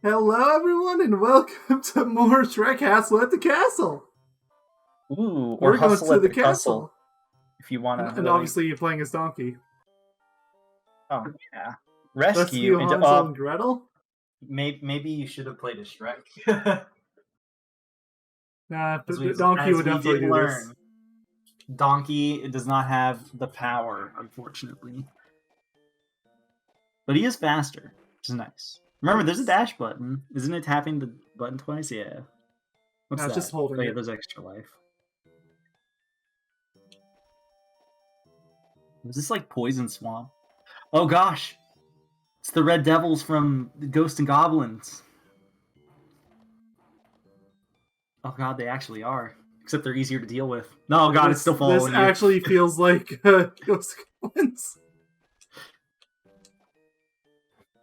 Hello, everyone, and welcome to more Shrek Hassle at the Castle. Ooh, or We're going hustle to at the the castle, castle, if you want to and really. obviously you're playing as Donkey. Oh yeah, rescue Rescue into. Hansel and Gretel. Maybe you should have played a Shrek. Nah, as we Donkey as would we definitely did do this. learn, Donkey does not have the power, unfortunately, but he is faster, which is nice. Remember, there's a dash button. Isn't it tapping the button twice? Yeah. What's Nah, it's just that? holding Oh yeah, it. there's extra life. Was this like Poison Swamp? Oh gosh, it's the Red Devils from Ghost and Goblins. Oh god, they actually are. Except they're easier to deal with. No, god, it's still This following you. actually feels like Ghost Goblins.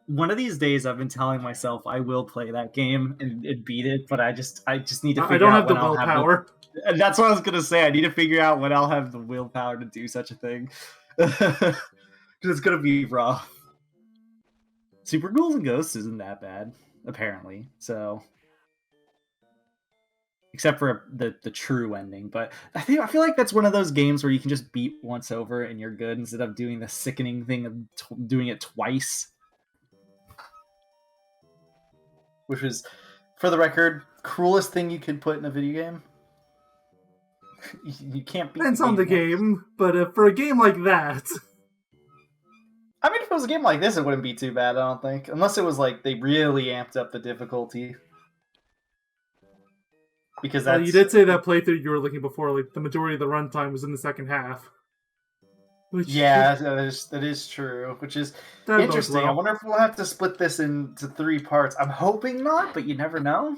One of these days, I've been telling myself I will play that game and beat it, but I just need to I figure don't out have the when I'll have the. willpower. And that's what I was gonna say. I need to figure out when I'll have the willpower to do such a thing, because it's gonna be rough. Super Ghouls and Ghosts isn't that bad, apparently. So, except for the true ending, but I feel like that's one of those games where you can just beat once over and you're good instead of doing the sickening thing of doing it twice. Which is, for the record, cruelest thing you could put in a video game. You can't beat Depends the on game the once. game, but for a game like that, I mean, if it was a game like this, it wouldn't be too bad, I don't think. Unless it was like they really amped up the difficulty. Because well, you that's. did say that playthrough you were looking before, like the majority of the runtime was in the second half. Which Yeah, that is true. Which is that bodes interesting. I well. wonder if we'll have to split this into 3 parts. I'm hoping not, but you never know.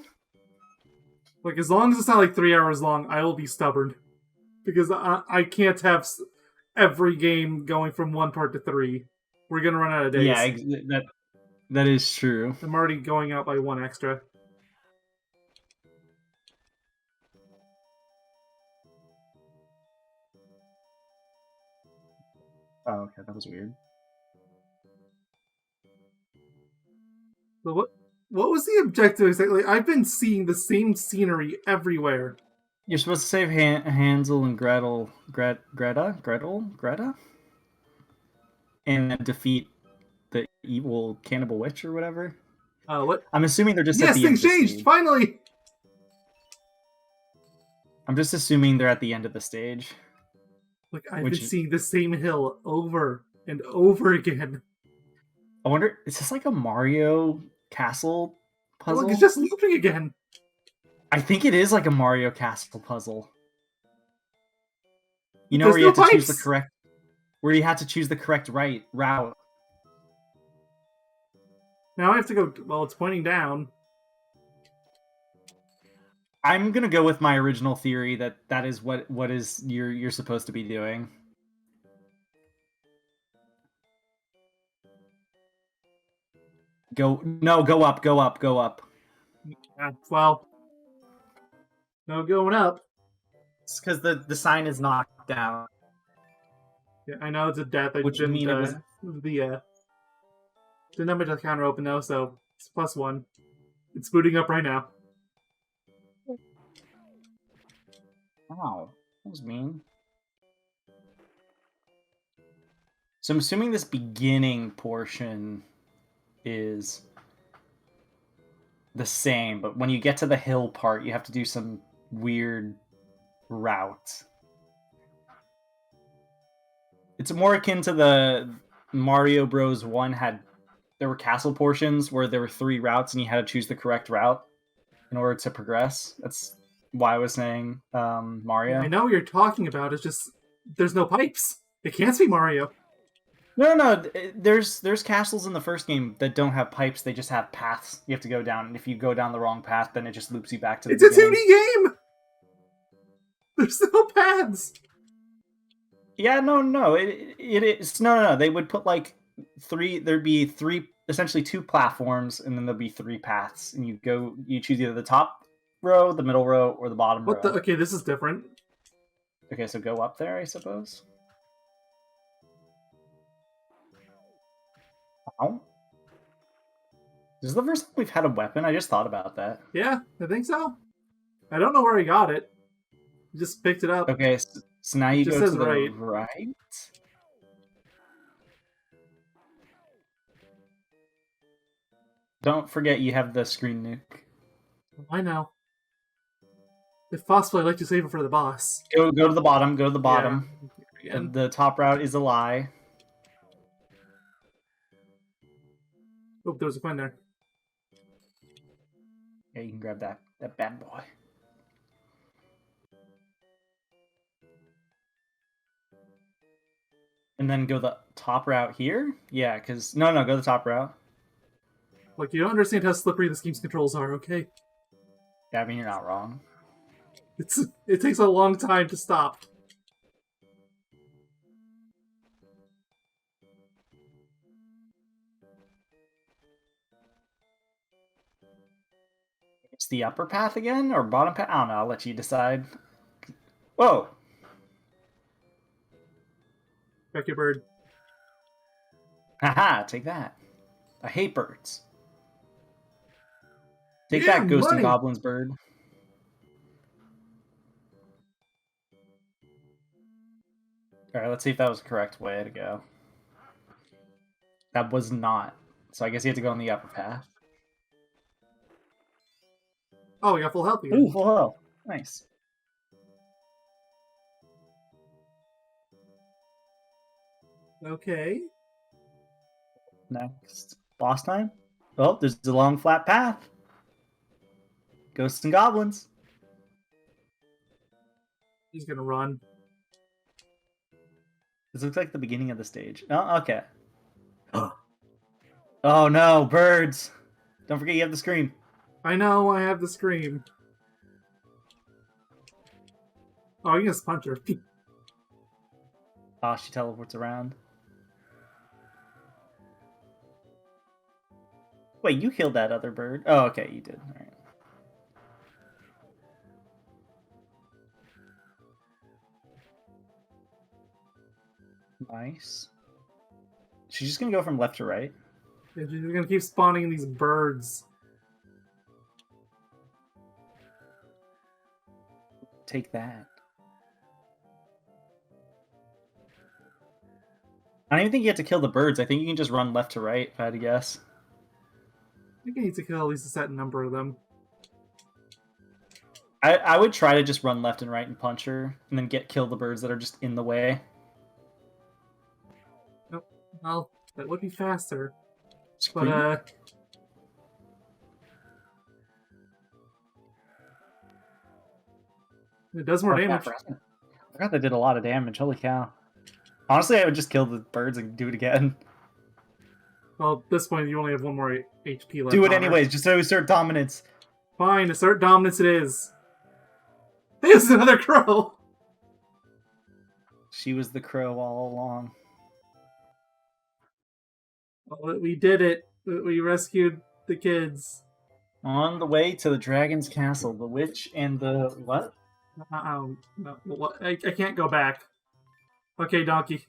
Like, as long as it's not like 3 hours long, I will be stubborn. Because I can't have every game going from one part to three. We're gonna run out of Yeah, days. that is true. I'm already going out by one extra. Oh, okay, that was weird. So what was the objective exactly? I've been seeing the same scenery everywhere. You're supposed to save Hansel and Greta, and then defeat the evil cannibal witch or whatever. What? I'm assuming they're just at Yes, the end things of the changed! stage. Finally! I'm just assuming they're at the end of the stage. Like, I've been seeing the same hill over and over again. I wonder, is this like a Mario castle puzzle? Look, it's just looping again. I think it is like a Mario castle puzzle. You know, There's where you no have to choose the pipes. correct, where you have to choose the correct route. Now I have to go. Well, it's pointing down. I'm gonna go with my original theory that is what is you're supposed to be doing. Go up, go up, go up. Well, no going up. It's because the sign is knocked down. Yeah, I know it's a death. I Which would didn't. mean it was. Didn't have my death counter open though, so it's +1. It's booting up right now. Wow, that was mean. So I'm assuming this beginning portion is the same, but when you get to the hill part, you have to do some weird route. It's more akin to the Mario Bros. 1 there were castle portions where there were 3 routes and you had to choose the correct route in order to progress. That's why I was saying Mario. I know what you're talking about. It's just there's no pipes. It can't be Mario. No. There's castles in the first game that don't have pipes. They just have paths you have to go down, and if you go down the wrong path, then it just loops you back to the beginning. It's a 2D game. There's no paths. Yeah, no. It is no. They would put like 3. There'd be 3, essentially 2 platforms, and then there'll be 3 paths, and you choose either the top row, the middle row, or the bottom row. Okay, this is different. Okay, so go up there, I suppose. Ow. This is the first time we've had a weapon. I just thought about that. Yeah, I think so. I don't know where I got it. Just picked it up. Okay, so now you Just go to says the right. right. Don't forget you have the screen nuke. I know. If possible, I'd like to save it for the boss. Go to the bottom. Go to the bottom. Yeah. The top route is a lie. Oh, there was a coin there. Yeah, you can grab that bad boy. And then go the top route here? Yeah, because... No, go the top route. Like, you don't understand how slippery this game's controls are, okay? Yeah, I mean, you're not wrong. It takes a long time to stop. It's the upper path again? Or bottom path? I don't know. I'll let you decide. Whoa! Back your bird. Haha, take that. I hate birds. Take Yeah, that, Ghost and money. Goblins bird. Alright, let's see if that was the correct way to go. That was not. So I guess you have to go on the upper path. Oh, we got full health again. Ooh, full health. Nice. Okay. Next. Boss time? Oh, there's a long flat path. Ghosts and Goblins. He's gonna run. This looks like the beginning of the stage. Oh, okay. Oh no, birds! Don't forget you have the scream. I know, I have the scream. Oh, you can just punch her. Oh, she teleports around. Wait, you killed that other bird? Oh, okay, you did. Alright. Nice. She's just gonna go from left to right. She's gonna keep spawning these birds. Take that. I don't even think you have to kill the birds. I think you can just run left to right, if I had to guess. I think I need to kill at least a set number of them. I would try to just run left and right and punch her, and then kill the birds that are just in the way. Oh, well, that would be faster. Scream. But, it does more damage. I forgot that did a lot of damage. Holy cow. Honestly, I would just kill the birds and do it again. Well, at this point, you only have one more HP left. Do it anyways, just so we assert dominance. Fine, assert dominance it is. There's another crow! She was the crow all along. Oh, we did it. We rescued the kids. On the way to the dragon's castle, the witch and the... what? No, what? I can't go back. Okay, Donkey.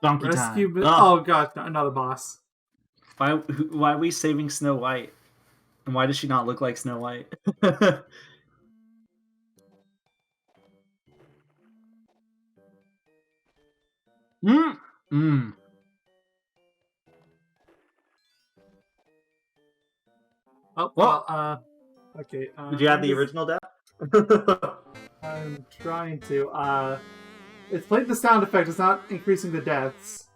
Donkey Rescue. time. Oh god, another boss. Why are we saving Snow White? And why does she not look like Snow White? Oh, what? well, okay. Did you have the original death? I'm trying to. It's played the sound effect. It's not increasing the deaths.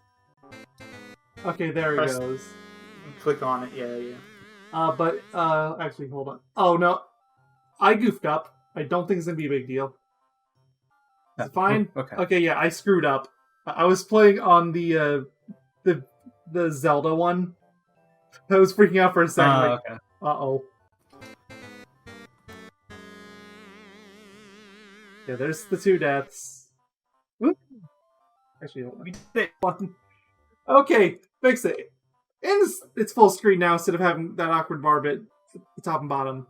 Okay, there he goes. Click on it. Yeah. But actually, hold on. Oh no, I goofed up. I don't think it's gonna be a big deal. It's fine. Okay. Okay, yeah, I screwed up. I was playing on the Zelda one. I was freaking out for a second. Okay. Uh-oh. Yeah, there's the two deaths. Whoop. Actually, hold on. We did it. Okay, fix it. And it's full screen now instead of having that awkward bar bit at the top and bottom.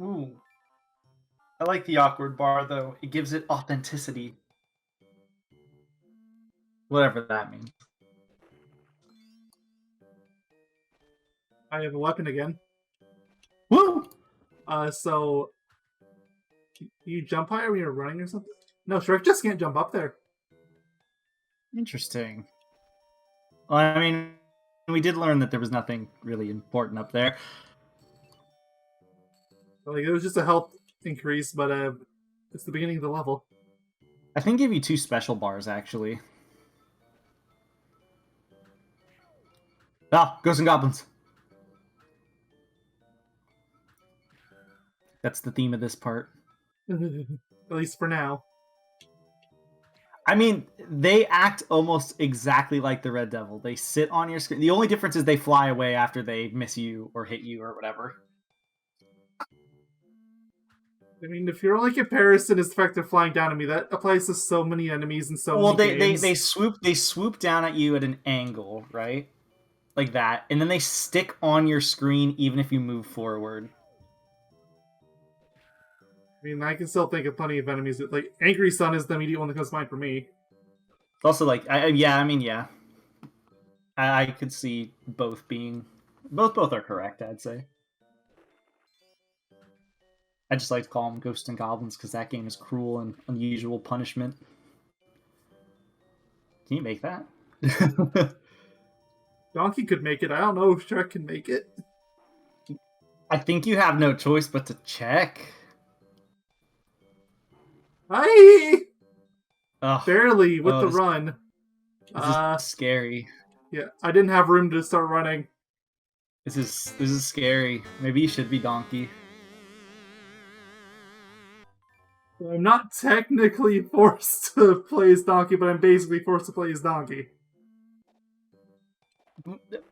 Ooh. I like the awkward bar, though. It gives it authenticity. Whatever that means. I have a weapon again. Woo! So you jump higher when you're running or something? No, Shrek just can't jump up there. Interesting. Well, I mean, we did learn that there was nothing really important up there. Like it was just a health increase, but it's the beginning of the level. I think give you 2 special bars, actually. Ah, Ghosts and Goblins. That's the theme of this part. At least for now. I mean, they act almost exactly like the Red Devil. They sit on your screen. The only difference is they fly away after they miss you or hit you or whatever. I mean, if your only comparison is the fact they're flying down at me, that applies to so many enemies and so many games. They swoop down at you at an angle, right? Like that. And then they stick on your screen even if you move forward. I mean, I can still think of plenty of enemies. That, like, Angry Sun is the immediate one that comes to mind for me. Also, like, yeah. I could see both being... Both are correct, I'd say. I just like to call them Ghosts and Goblins because that game is cruel and unusual punishment. Can you make that? Donkey could make it. I don't know if Shrek can make it. I think you have no choice but to check. Hi! Ugh. Barely with the run. This is scary. Yeah, I didn't have room to start running. This is scary. Maybe you should be Donkey. I'm not technically forced to play as Donkey, but I'm basically forced to play as Donkey.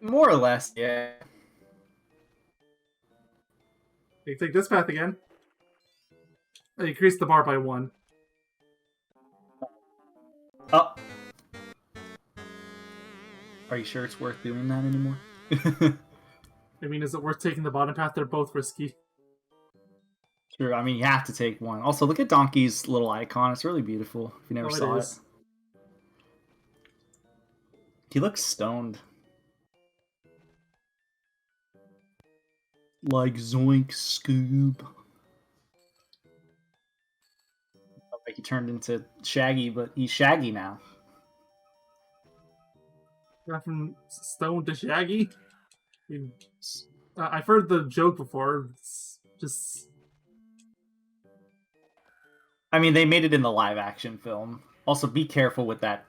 More or less, yeah. You take this path again. I increased the bar by 1. Oh. Are you sure it's worth doing that anymore? I mean, is it worth taking the bottom path? They're both risky. Sure, I mean, you have to take one. Also, look at Donkey's little icon. It's really beautiful, if you never saw it. He looks stoned. Like Zoink Scoob. Like he turned into Shaggy, but he's Shaggy now. Got from Stone to Shaggy? I mean, I've heard the joke before. It's just... I mean, they made it in the live-action film. Also, be careful with that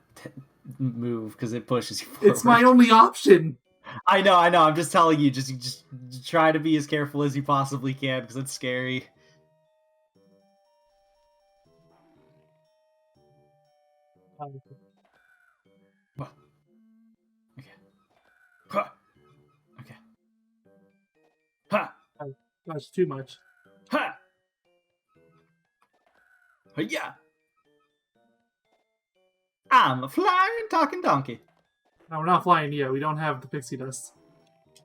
move, because it pushes you forward. It's my only option! I know. I'm just telling you, just try to be as careful as you possibly can, because it's scary. Okay. Ha. Okay. Ha. That's too much. Ha. Yeah. I'm a flying talking donkey. No, we're not flying yet. We don't have the pixie dust.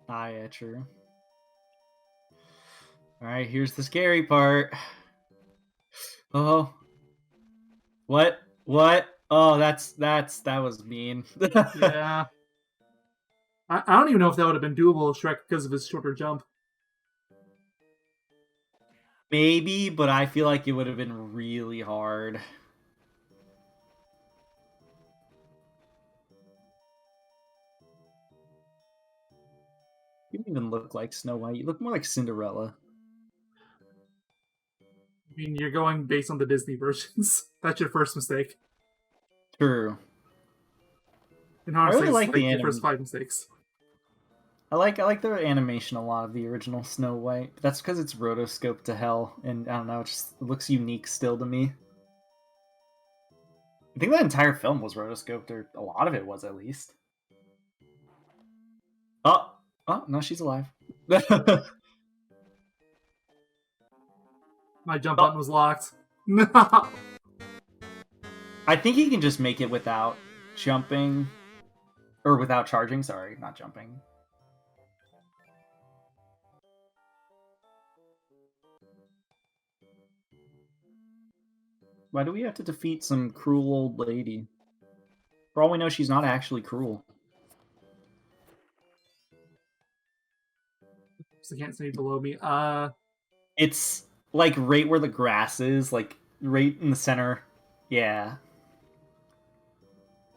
Ah, yeah, true. Alright, here's the scary part. Oh. What? Oh, that was mean. Yeah. I don't even know if that would have been doable with Shrek because of his shorter jump. Maybe, but I feel like it would have been really hard. You don't even look like Snow White. You look more like Cinderella. I mean, you're going based on the Disney versions. That's your first mistake. True. And honestly, I really like the your first 5 mistakes. I like the animation a lot of the original Snow White. But that's because it's rotoscoped to hell, and I don't know, it just looks unique still to me. I think that entire film was rotoscoped, or a lot of it was at least. Oh, no, she's alive. My jump button was locked. I think he can just make it without jumping, or without charging. Sorry, not jumping. Why do we have to defeat some cruel old lady? For all we know, she's not actually cruel. I can't see below me. It's like right where the grass is, like right in the center. Yeah.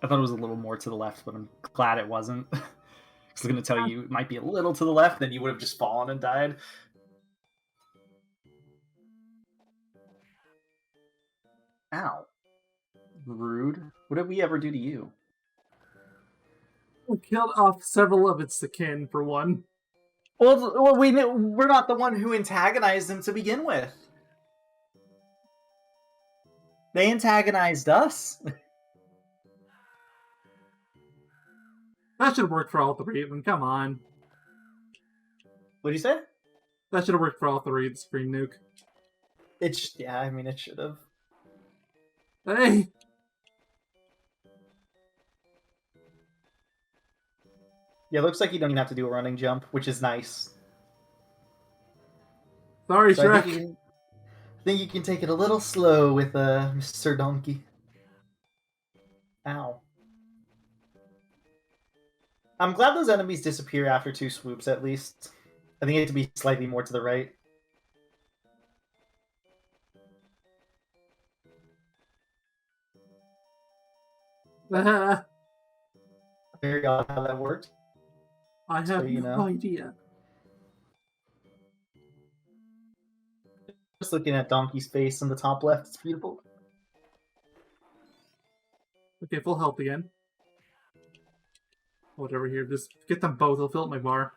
I thought it was a little more to the left, but I'm glad it wasn't. I was going to tell you it might be a little to the left, then you would have just fallen and died. Ow. Rude. What did we ever do to you? we killed off several of its akin, for one. Well, we're not the one who antagonized them to begin with. They antagonized us. That should have worked for all three of them. Come on. What'd you say? That should have worked for all three. The screen nuke. Yeah, I mean, it should have. Hey! Yeah, it looks like you don't even have to do a running jump, which is nice. Sorry, So Shrek. I think you can take it a little slow with Mr. Donkey. Ow. I'm glad those enemies disappear after 2 swoops, at least. I think it had to be slightly more to the right. Very odd how that worked. I have no idea. Just looking at Donkey's face in the top left, it's beautiful. Okay, full health again. Whatever here, just get them both. I'll fill up my bar.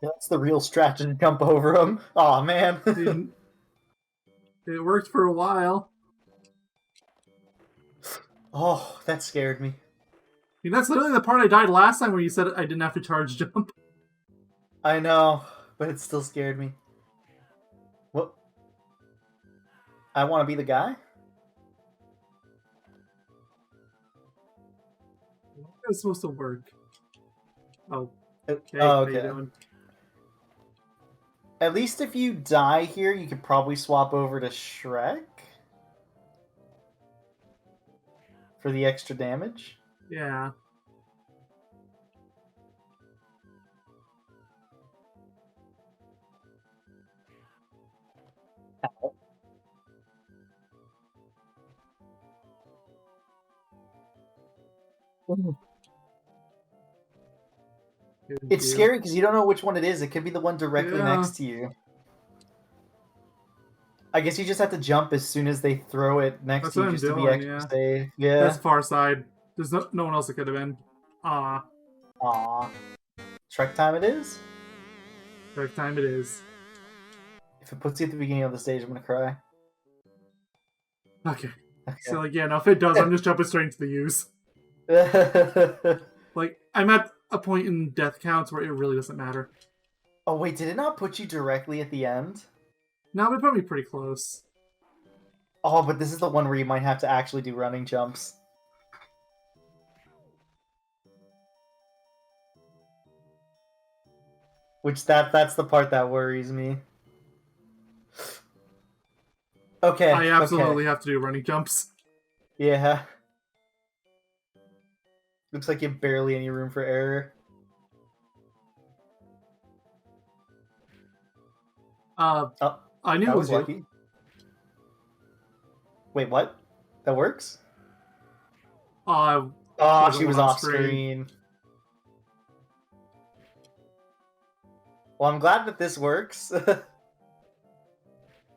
That's the real strategy, jump over him. Aw, man. It worked for a while. Oh, that scared me. I mean, that's literally the part I died last time where you said I didn't have to charge jump. I know, but it still scared me. What? I want to be the guy? It's supposed to work. Oh. Okay. Oh, How okay. you doing? At least if you die here, you could probably swap over to Shrek for the extra damage. Yeah. Ow. It's scary because you don't know which one it is. It could be the one directly next to you. I guess you just have to jump as soon as they throw it next to you just to be extra safe. Yeah. That's far side. There's no one else that could have been. Aw. Shrek time it is? Shrek time it is. If it puts you at the beginning of the stage, I'm gonna cry. Okay. So, like, yeah, no, if it does, I'm just jumping straight into the use. Like, I'm at a point in death counts where it really doesn't matter. Oh, wait, did it not put you directly at the end? No, but probably pretty close. Oh, but this is the one where you might have to actually do running jumps. Which, that's the part that worries me. Okay. I absolutely have to do running jumps. Yeah. Looks like you have barely any room for error. I knew it was lucky. you. Wait, what? That works? Oh, she was off screen. Well, I'm glad that this works.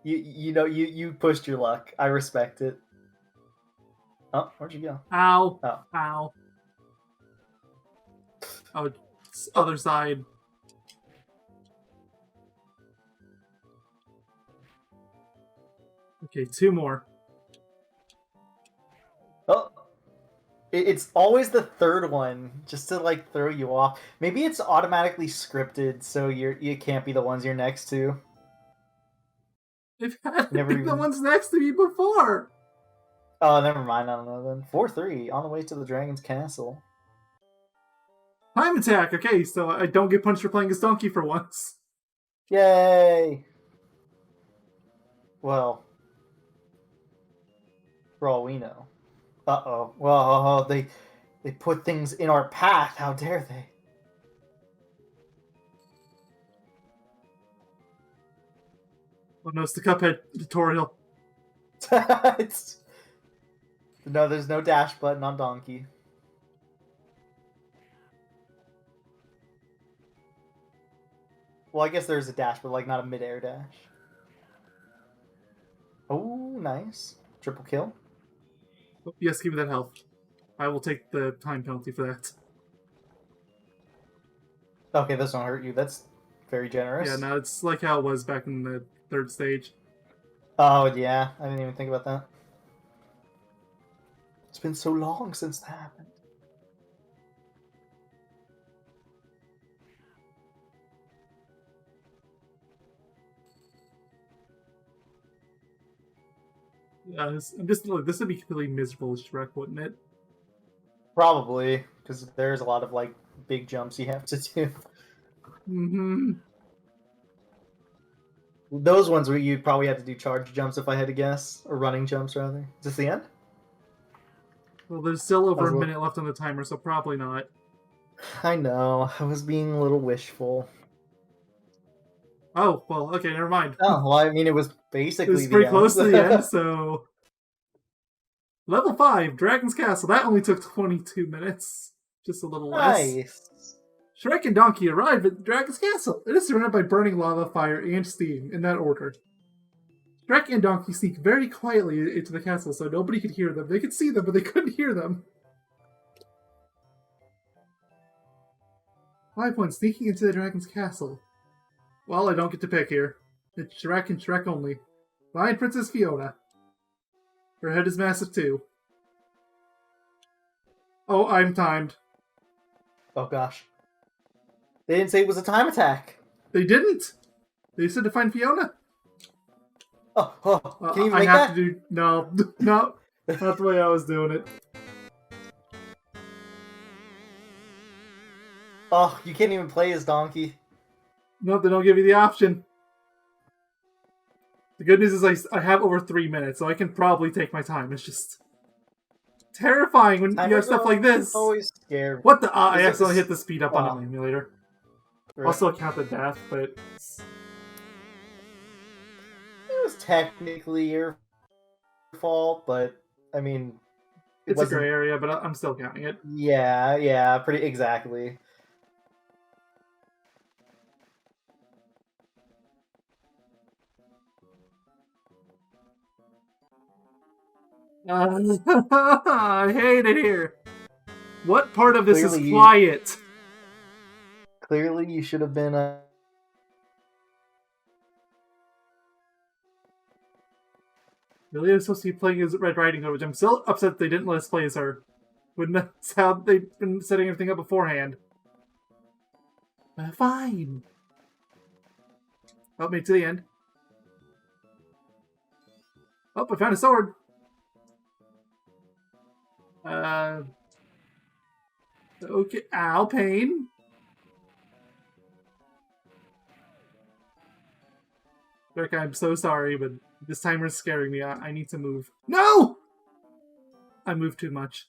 You pushed your luck. I respect it. Oh, where'd you go? Ow. Oh. Ow. Oh, other side. Okay, 2 more. Oh, it's always the third one, just to like throw you off. Maybe it's automatically scripted, so you can't be the ones you're next to. They've had the ones next to me before. Oh, never mind. I don't know then. 4-3 on the way to the dragon's castle. Time attack. Okay, so I don't get punched for playing as Donkey for once. Yay! Well, for all we know. Uh-oh. Well, they put things in our path. How dare they? Oh no, it's the Cuphead tutorial. It's... No, there's no dash button on Donkey. Well, I guess there's a dash, but like not a mid-air dash. Oh, nice. Triple kill. Oh, yes, give me that health. I will take the time penalty for that. Okay, this won't hurt you. That's very generous. Yeah, no, it's like how it was back in the third stage. Oh, yeah. I didn't even think about that. It's been so long since that happened. I'm just like, this would be completely miserable as Shrek, wouldn't it? Probably, because there's a lot of like big jumps you have to do. Mm-hmm. Those ones where you'd probably have to do charge jumps if I had to guess, or running jumps rather. Is this the end? Well, there's still over a Puzzle. minute left on the timer, so probably not. I know. I was being a little wishful. Oh, well, okay, never mind. Oh, well, I mean, it was basically It was pretty the close to end. the end, so... Level 5, Dragon's Castle. That only took 22 minutes. Just a little less. Nice. Shrek and Donkey arrive at Dragon's Castle. It is surrounded by burning lava, fire, and steam, in that order. Shrek and Donkey sneak very quietly into the castle so nobody could hear them. They could see them, but they couldn't hear them. 5 points, sneaking into the Dragon's Castle. Well, I don't get to pick here. It's Shrek and Shrek only. Lion Princess Fiona. Her head is massive too. Oh, I'm timed. Oh gosh. They didn't say it was a time attack. They didn't! They said to find Fiona. Oh, can you even I make have that? to do... No, no. Not the way I was doing it. Oh, you can't even play as Donkey. No, they don't give you the option. The good news is I have over 3 minutes, so I can probably take my time. It's just terrifying when you have stuff like this. Always scared. What the? I accidentally hit the speed up on Wow. the emulator. Right. Also count the death, but It was technically your fault, but I mean, it's a wasn't- gray area, but I'm still counting it. Yeah, pretty exactly. I hate it here. What part of this Clearly is you- quiet? Clearly, you should have been Really, I'm supposed to be playing as Red Riding Hood, which I'm still upset they didn't let us play as her. When that's how they've been setting everything up beforehand. Fine. Oh, made it to the end. Oh, I found a sword. Okay. Ow, pain. Rick, I'm so sorry, but this timer is scaring me. I need to move. No! I moved too much.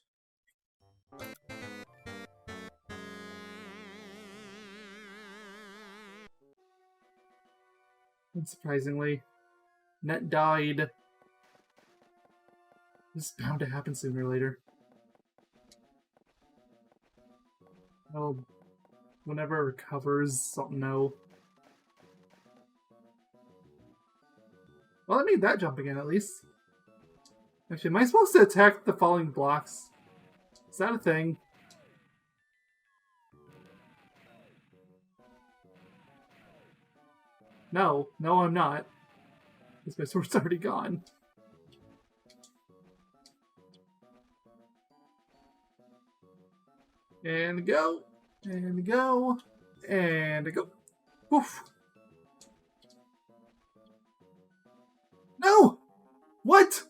Unsurprisingly, Net died. This is bound to happen sooner or later. Oh, whenever it recovers, something no. Well, I made that jump again, at least. Actually, am I supposed to attack the falling blocks? Is that a thing? No, I'm not. Because my sword's already gone. And go, and go, and go. Oof. No! What?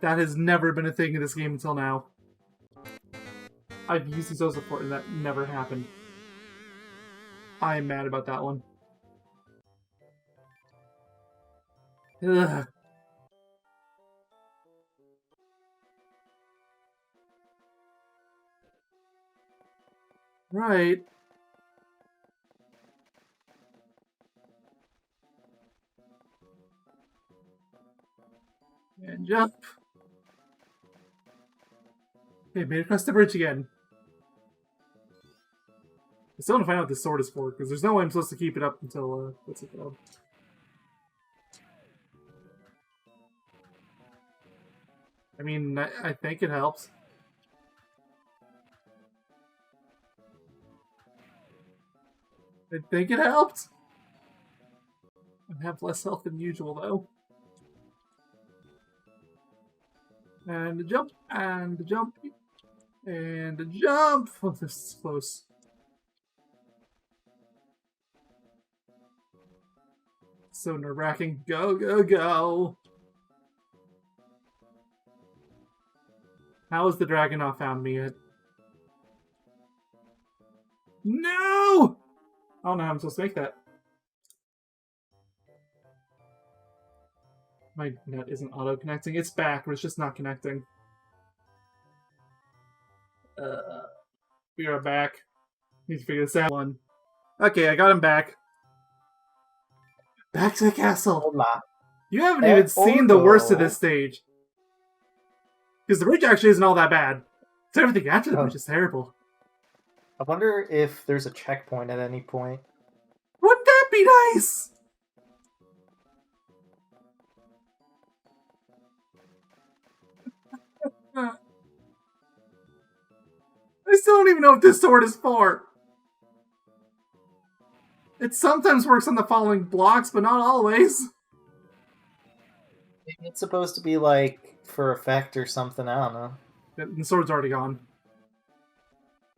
That has never been a thing in this game until now. I've used these before and that never happened. I am mad about that one. Ugh. Right. And jump. Okay, made it across the bridge again. I still want to find out what this sword is for, because there's no way I'm supposed to keep it up until, what's it called? I mean, I think it helps. I think it helped. I have less health than usual, though. And a jump, and a jump, and a jump! Oh, this is close. So nerve-wracking. Go, go, go! How has the dragon not found me yet? No! I don't know how I'm supposed to make that. My net isn't auto-connecting. It's back, but it's just not connecting. We are back. Need to figure this out. One. Okay, I got him back. Back to the castle. Hola. You haven't even seen the worst of Odo. this stage. Because the bridge actually isn't all that bad. It's everything after the bridge is terrible. I wonder if there's a checkpoint at any point. Wouldn't that be nice? I still don't even know what this sword is for. It sometimes works on the following blocks, but not always. Maybe it's supposed to be like for effect or something. I don't know. The sword's already gone.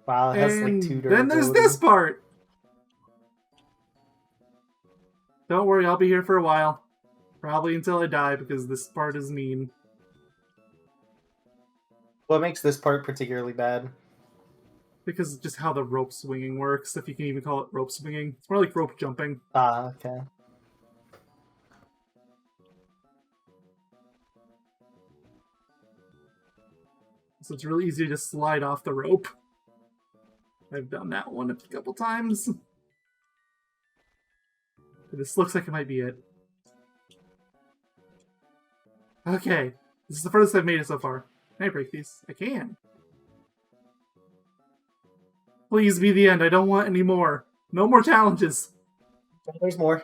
Wow, it has like And two then there's durability. this part. Don't worry, I'll be here for a while. Probably until I die, because this part is mean. What makes this part particularly bad? Because of just how the rope swinging works, if you can even call it rope swinging. It's more like rope jumping. Ah, okay. So it's really easy to just slide off the rope. I've done that one a couple times. But this looks like it might be it. Okay. This is the furthest I've made it so far. Can I break these? I can. Please be the end. I don't want any more. No more challenges. There's more.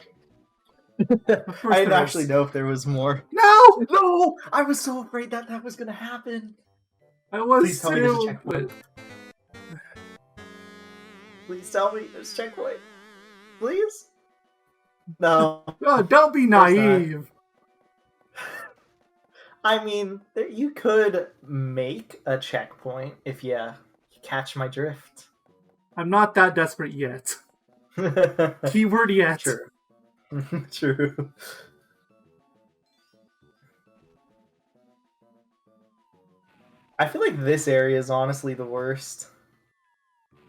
Of course I didn't there actually is. know if there was more. No! No! I was so afraid that was gonna happen. I was Please tell me there's a too, checkpoint. but Please tell me there's a checkpoint. Please? No. oh, don't be course not. naive. I mean, you could make a checkpoint if you catch my drift. I'm not that desperate yet. Keyword yet. True. True. I feel like this area is honestly the worst.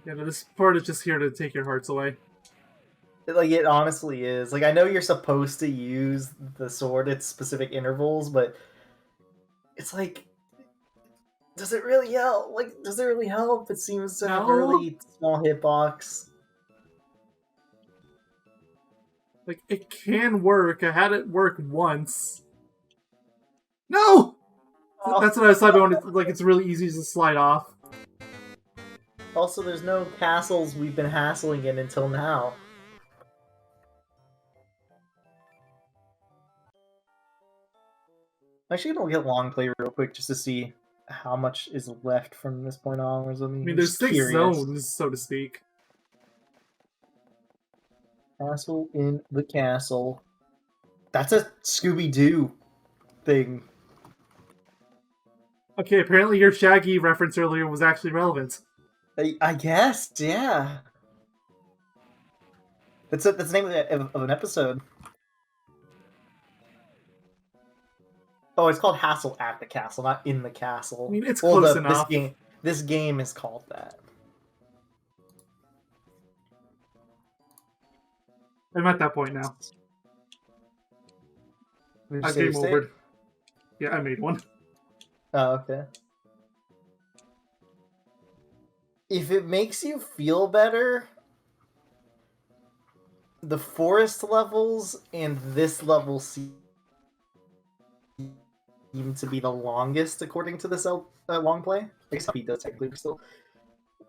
Yeah, no, this part is just here to take your hearts away. Like, it honestly is. Like, I know you're supposed to use the sword at specific intervals, but it's like, does it really help? Like, does it really help? It seems to have a No. really small hitbox. Like, it can work. I had it work once. No! Oh. That's what I was talking about. Like, it's really easy to slide off. Also, there's no castles we've been hassling in until now. I'm actually gonna get long play real quick just to see how much is left from this point onwards. I mean, there's 6 zones, so to speak. Castle in the castle. That's a Scooby-Doo thing. Okay, apparently your Shaggy reference earlier was actually relevant. I guess, yeah. That's the name of an episode. Oh, it's called Hassle at the Castle, not in the castle. I mean, it's close enough. This game is called that. I'm at that point now. Did you I save game state? over. Yeah, I made one. Oh, okay. If it makes you feel better, the forest levels and this level seem to be the longest according to this long play. I guess he does technically still,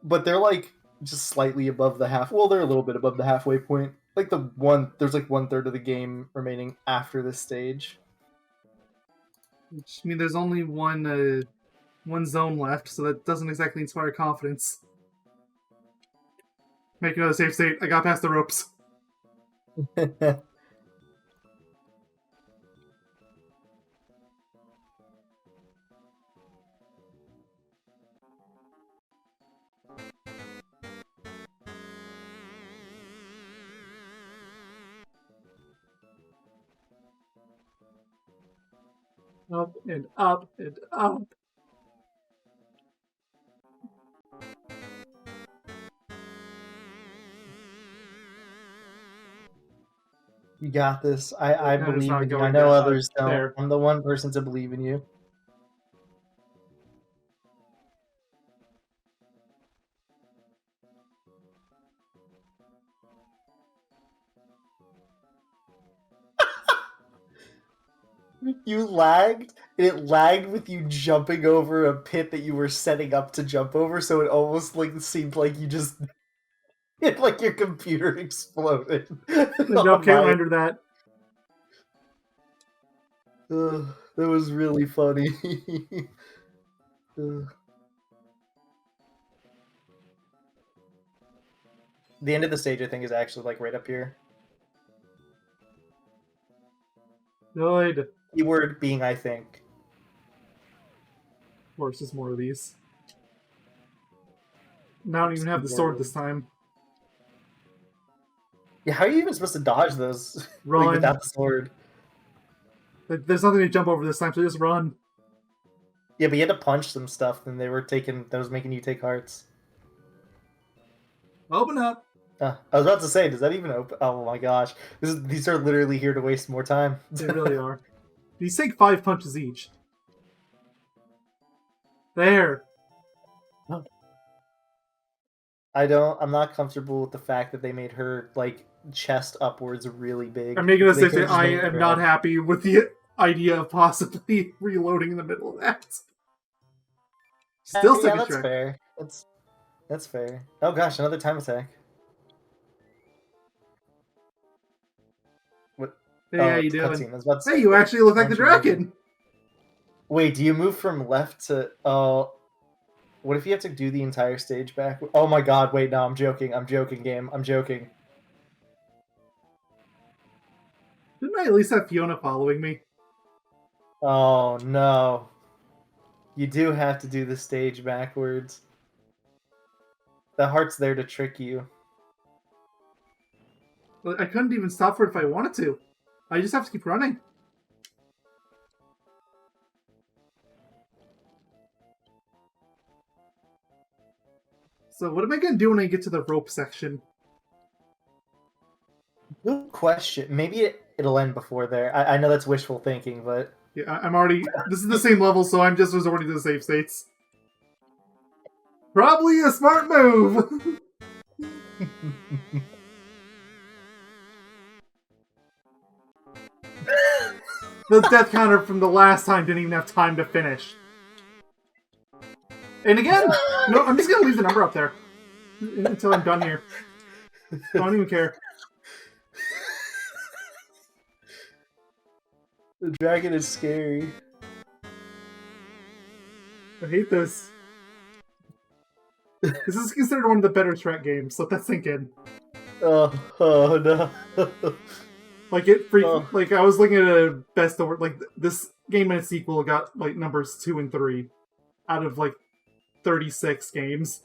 but they're like just slightly above the half. Well, they're a little bit above the halfway point. Like there's like 1/3 of the game remaining after this stage. Which, I mean, there's only one zone left, so that doesn't exactly inspire confidence. Make another safe state. I got past the ropes. Up and up and up. You got this. I That is believe not in you. going I know down. others don't. There. I'm the one person to believe in you. You lagged. It lagged with you jumping over a pit that you were setting up to jump over, so it almost like seemed like you just like your computer exploded. Nope, can't render that. That was really funny. The end of the stage, I think, is actually like right up here. Good. Keyword being, I think. Of course, there's more of these. Now I don't even have the sword this time. Yeah, how are you even supposed to dodge those Run. like, without the sword? There's nothing to jump over this time, so just run. Yeah, but you had to punch some stuff, and that was making you take hearts. Open up. I was about to say, does that even open? Oh my gosh, these are literally here to waste more time. They really are. These take 5 punches each. There. I'm not comfortable with the fact that they made her like chest upwards really big. I'm making a They safe could've state. I just made am her not up. happy with the idea of possibly reloading in the middle of that. Still yeah, second that's track. fair. That's fair. Oh gosh, another time attack. What? Hey, Oh, how you it's doing? cutscene. I was about to say, Hey, you actually look like the aren't you dragon. Wait, do you move from left to? Oh, what if you have to do the entire stage back? Oh my god! Wait, no, I'm joking. I'm joking, game. I'm joking. Didn't I at least have Fiona following me? Oh no! You do have to do the stage backwards. The heart's there to trick you. I couldn't even stop for it if I wanted to. I just have to keep running. So what am I going to do when I get to the rope section? Good question. Maybe it'll end before there. I know that's wishful thinking, but Yeah, I'm already... This is the same level, so I'm just resorting to the save states. Probably a smart move! The death counter from the last time didn't even have time to finish. And again, no, I'm just going to leave the number up there. Until I'm done here. I don't even care. the dragon is scary. I hate this. This is considered one of the better Shrek games. Let that sink in. Oh no. Like like I was looking at a best over like this game and its sequel got like numbers 2 and 3 out of like 36 games.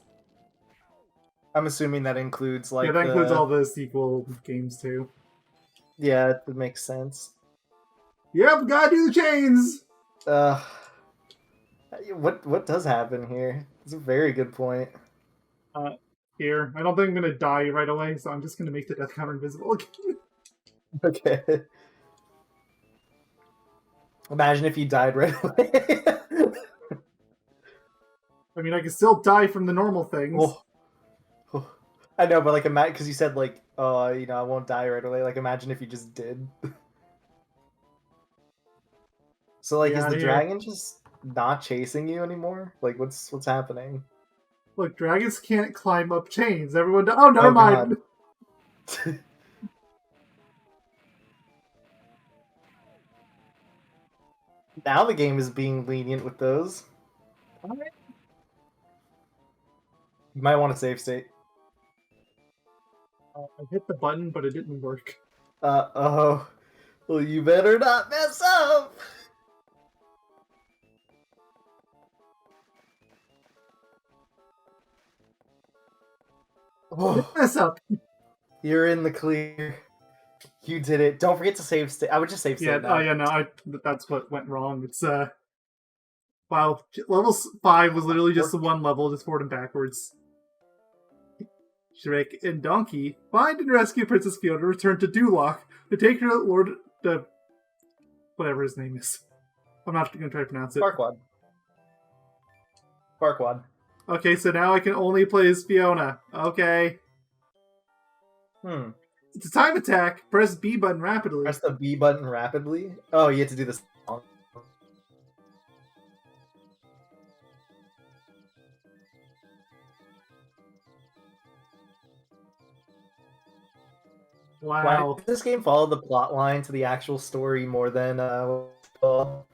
I'm assuming that includes like Yeah, that includes all the sequel games too. Yeah, that makes sense. Yep, gotta do the chains. What does happen here? It's a very good point. Here, I don't think I'm gonna die right away, so I'm just gonna make the death counter invisible again. Okay. Imagine if you died right away. I mean, I can still die from the normal things. Oh, I know, but like, imagine because you said like, oh, you know, I won't die right away. Like, imagine if you just did. So like, Get is outta the here. dragon just not chasing you anymore? Like, what's happening? Look, dragons can't climb up chains. Everyone. Oh, never Oh mind. god. Now the game is being lenient with those. Alright. You might want to save state. I hit the button, but it didn't work. Oh. Well, you better not mess up. Oh, Mess up. you're in the clear. You did it. Don't forget to save state. I would just save state Yeah. now. Oh, yeah. No. That's what went wrong. It's Wow. Level 5 was literally just the one level, just forward and backwards. Shrek and Donkey find and rescue Princess Fiona to return to Duloc to take her to Lord whatever his name is. I'm not going to try to pronounce it. Farquaad. Farquaad. Okay, so now I can only play as Fiona. Okay. It's a time attack. Press B button rapidly. Press the B button rapidly. Oh, you have to do this. Why Wow. does this game follow the plot line to the actual story more than the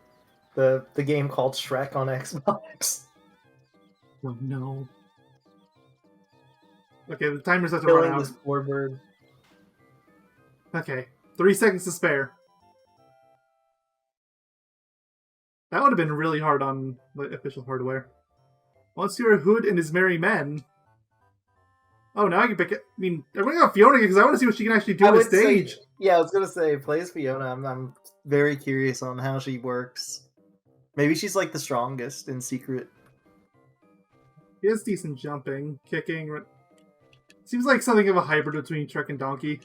game called Shrek on Xbox? Oh, no. Okay, the timer's about to run Killing out. this poor bird. Okay, 3 seconds to spare. That would have been really hard on the official hardware. Monsieur Hood and his merry men. Oh, now I can pick it. I mean, I'm going to go Fiona because I want to see what she can actually do on the stage. Yeah, I was gonna say, plays Fiona. I'm very curious on how she works. Maybe she's like the strongest in secret. He has decent jumping, kicking. Seems like something of a hybrid between Shrek and Donkey.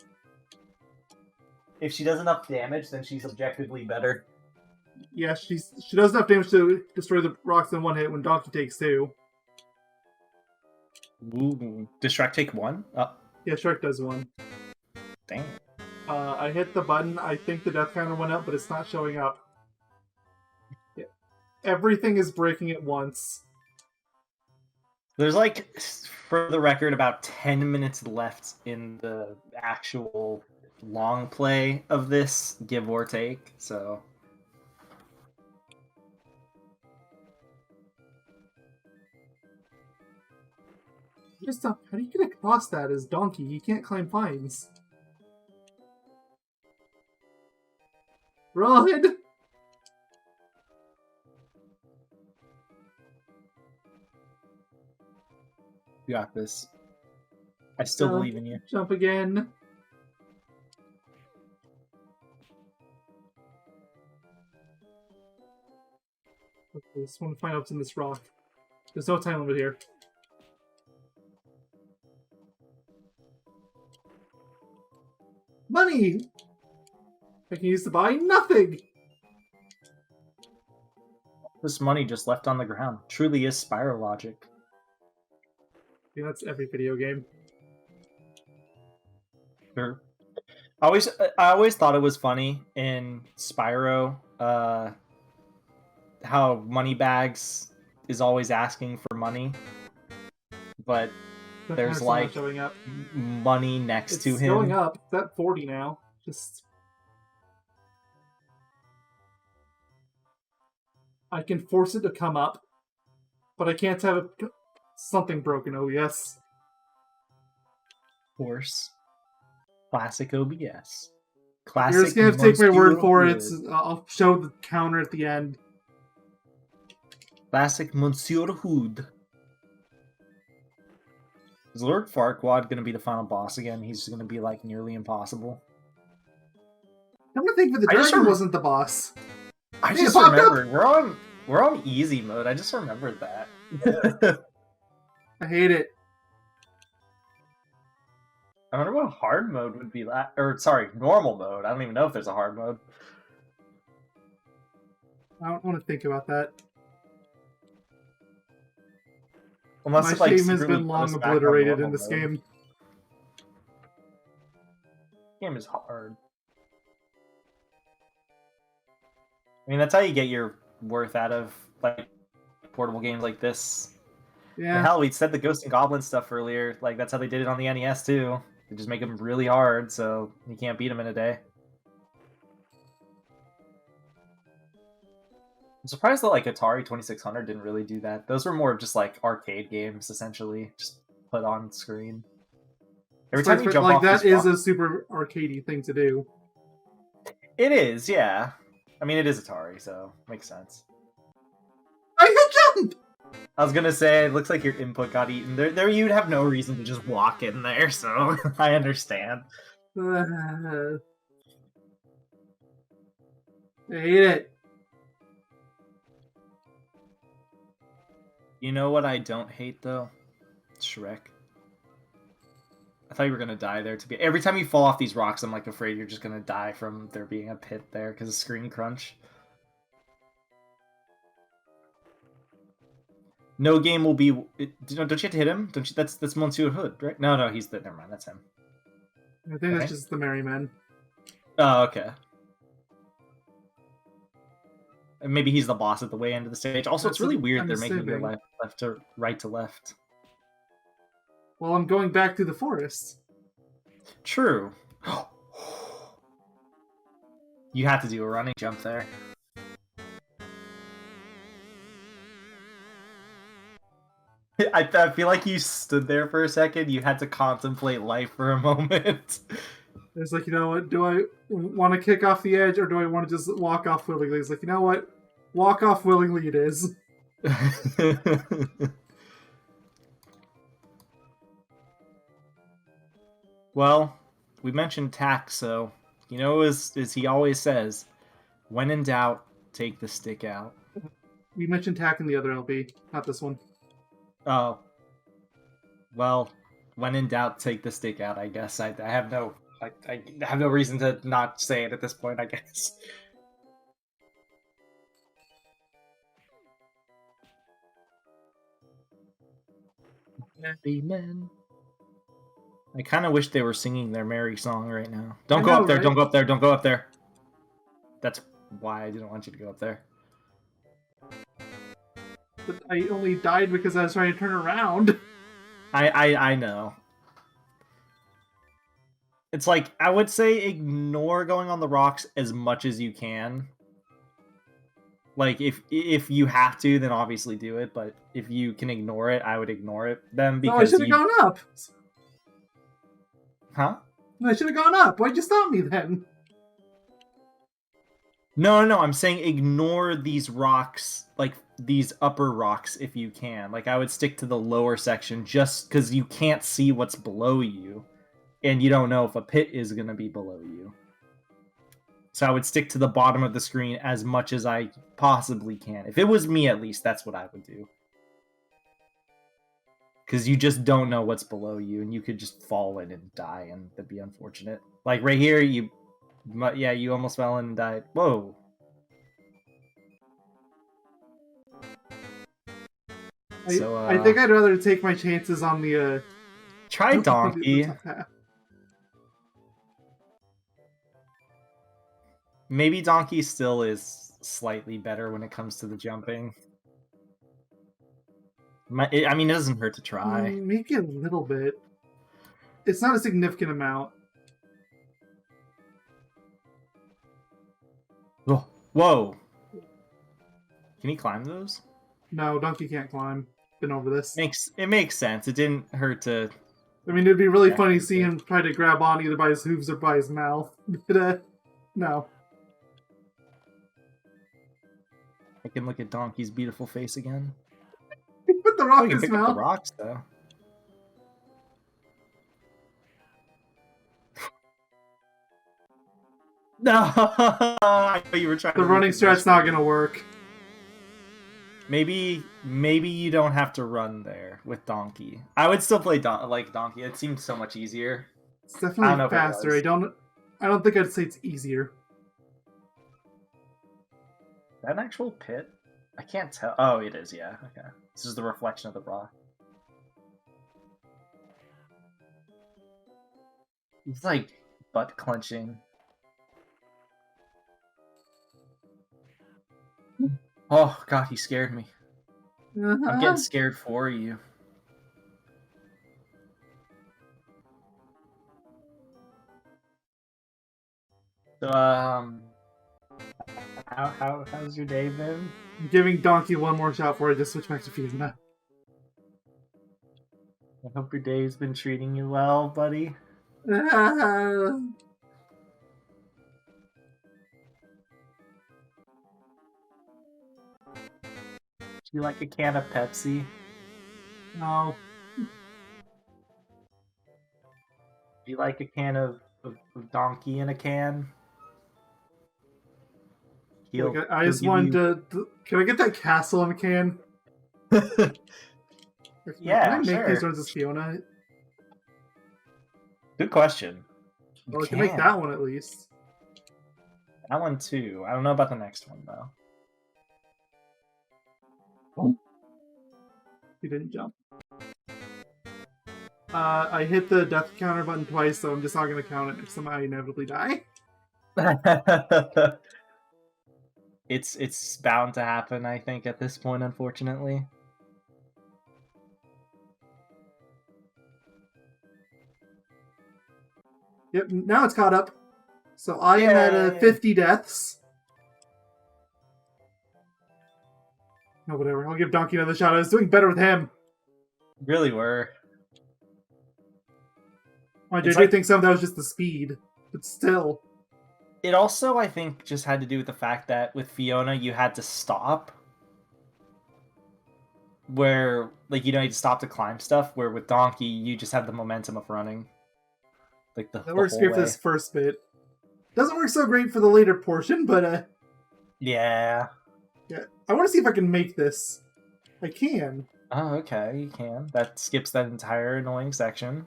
If she does enough damage, then she's objectively better. Yeah, she does enough damage to destroy the rocks in one hit when Donkey takes 2. Ooh. Does Shrek take 1? Oh, Yeah, Shrek does 1. dang. I hit the button. I think the death counter went up, but it's not showing up. Yeah. Everything is breaking at once. There's like, for the record, about 10 minutes left in the actual long play of this, give or take, so... Just how do you get across that as Donkey? You can't climb vines. Run! You got this. I still believe in you. Jump again. Okay, I just want to find out what's in this rock. There's no time limit here. Money! I can use to buy nothing! This money just left on the ground. Truly is spiral logic. Yeah, that's every video game. Sure. I always thought it was funny in Spyro, how Moneybags is always asking for money, but That there's timer's still not like showing up. money next It's to him. going up. It's at 40 now. Just... I can force it to come up, but I can't have it... something broken, oh yes. Of course. Classic OBS. You're Classic. just gonna have to take my word for it. Monsieur I'll show the counter at the end. Classic Monsieur Hood. Is Lord Farquaad gonna be the final boss again? He's just gonna be like nearly impossible. I'm gonna think that the I just dragon wasn't the boss. I Hey, it just popped remembered we're on easy mode. I just remembered that. I hate it. I wonder what hard mode would be like. Or sorry, normal mode. I don't even know if there's a hard mode. I don't want to think about that. Unless My it, like, shame has secretly been long goes back on obliterated in normal this mode. game. game is hard. I mean, that's how you get your worth out of like portable games like this. Yeah. Hell, we said the Ghost and Goblin stuff earlier. Like that's how they did it on the NES too. They just make them really hard, so you can't beat them in a day. I'm surprised that like Atari 2600 didn't really do that. Those were more just like arcade games, essentially, just put on screen. Every time you jump like off that these is a super arcadey thing to do. It is, yeah. I mean, it is Atari, so makes sense. I can jump. I was gonna say, it looks like your input got eaten. There, you'd have no reason to just walk in there, so I understand. I hate it. You know what I don't hate though? Shrek. I thought you were gonna die there. Every time you fall off these rocks, I'm like afraid you're just gonna die from there being a pit there because of screen crunch. No game will be. Don't you have to hit him? Don't you? That's Monsieur Hood, right? No, he's the. Never mind, that's him. I think that's just the Merry Men. Oh, okay. And maybe he's the boss at the way end of the stage. Also, it's really weird they're making your left to right to left. Well, I'm going back to the forest. True. You have to do a running jump there. I feel like you stood there for a second. You had to contemplate life for a moment. It's like, you know what? Do I want to kick off the edge, or do I want to just walk off willingly? It's like, you know what? Walk off willingly it is. Well, we mentioned tack, so you know, as he always says, when in doubt, take the stick out. We mentioned tack in the other LB, not this one. Oh. Well, when in doubt, take the stick out, I guess. I have no reason to not say it at this point, I guess. Happy men. I kind of wish they were singing their merry song right now. Don't go up there, right? Don't go up there, don't go up there. That's why I didn't want you to go up there. But I only died because I was trying to turn around. I know. It's like, I would say ignore going on the rocks as much as you can. Like, if you have to, then obviously do it. But if you can ignore it, I would ignore it. Then because no, I should have gone up. Huh? I should have gone up. Why'd you stop me then? No, I'm saying ignore these rocks, like these upper rocks if you can. Like, I would stick to the lower section just because you can't see what's below you. And you don't know if a pit is going to be below you. So I would stick to the bottom of the screen as much as I possibly can. If it was me, at least, that's what I would do. Because you just don't know what's below you, and you could just fall in and die, and that'd be unfortunate. Like, right here, you almost fell in and died. Whoa. I think I'd rather take my chances on the... Try Donkey. Maybe Donkey still is slightly better when it comes to the jumping. I mean, it doesn't hurt to try. Maybe a little bit. It's not a significant amount. Oh, whoa! Can he climb those? No, Donkey can't climb. Been over this. It makes sense. It didn't hurt to... I mean, it'd be really funny seeing him try to grab on either by his hooves or by his mouth. But, no. I can look at Donkey's beautiful face again. He put the rock in his pick mouth. Up the rocks, though. No, I thought you were trying. The running strat's not gonna work. Maybe you don't have to run there with Donkey. I would still play Donkey. It seems so much easier. It's definitely faster. I don't think I'd say it's easier. Is that an actual pit? I can't tell. Oh, it is. Yeah. Okay. This is the reflection of the rock. It's like butt clenching. Oh god, he scared me. I'm getting scared for you. So how's your day been? I'm giving Donkey one more shot before I just switch back to Fiona. I hope your day's been treating you well, buddy. Do you like a can of Pepsi? No. Do you like a can of Donkey in a can? Like, I just wanted to. Can I get that castle in a can? Yeah, can I make sure. these ones as Fiona? Good question. Well, I can make that one at least. That one too. I don't know about the next one though. He didn't jump. I hit the death counter button twice, so I'm just not going to count it next time I inevitably die. It's bound to happen, I think, at this point, unfortunately. Yep, now it's caught up. So I am at 50 deaths. No, whatever. I'll give Donkey another shot. I was doing better with him. Really were. I do think some of that was just the speed, but still. It also, I think, just had to do with the fact that with Fiona, you had to stop. Where, like, you had to stop to climb stuff, where with Donkey, you just have the momentum of running. Like, that works great for this first bit. Doesn't work so great for the later portion, but, Yeah. Yeah. I want to see if I can make this. I can. Oh, okay, you can. That skips that entire annoying section.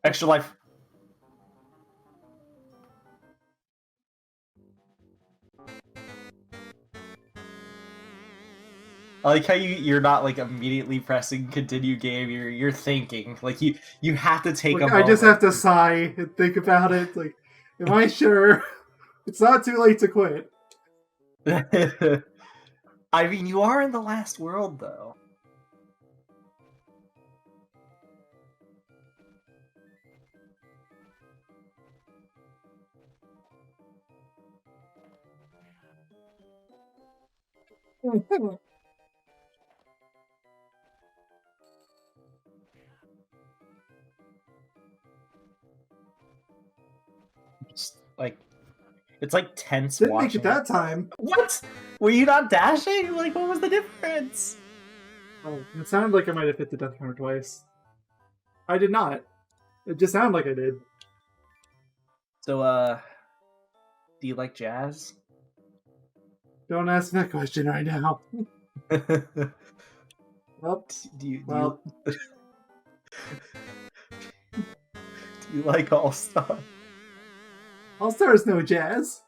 Extra life. I like how you're not like immediately pressing continue game. You're thinking like you have to take a moment. I just have to sigh and think about it. Like, am I sure? It's not too late to quit. I mean, you are in the last world though. Just, like, it's like tense. Didn't make it that time. What? Were you not dashing? Like, what was the difference? Oh, it sounded like I might have hit the death counter twice. I did not. It just sounded like I did. So, do you like jazz? Don't ask that question right now. Well, do you like All Star? All Star is no jazz.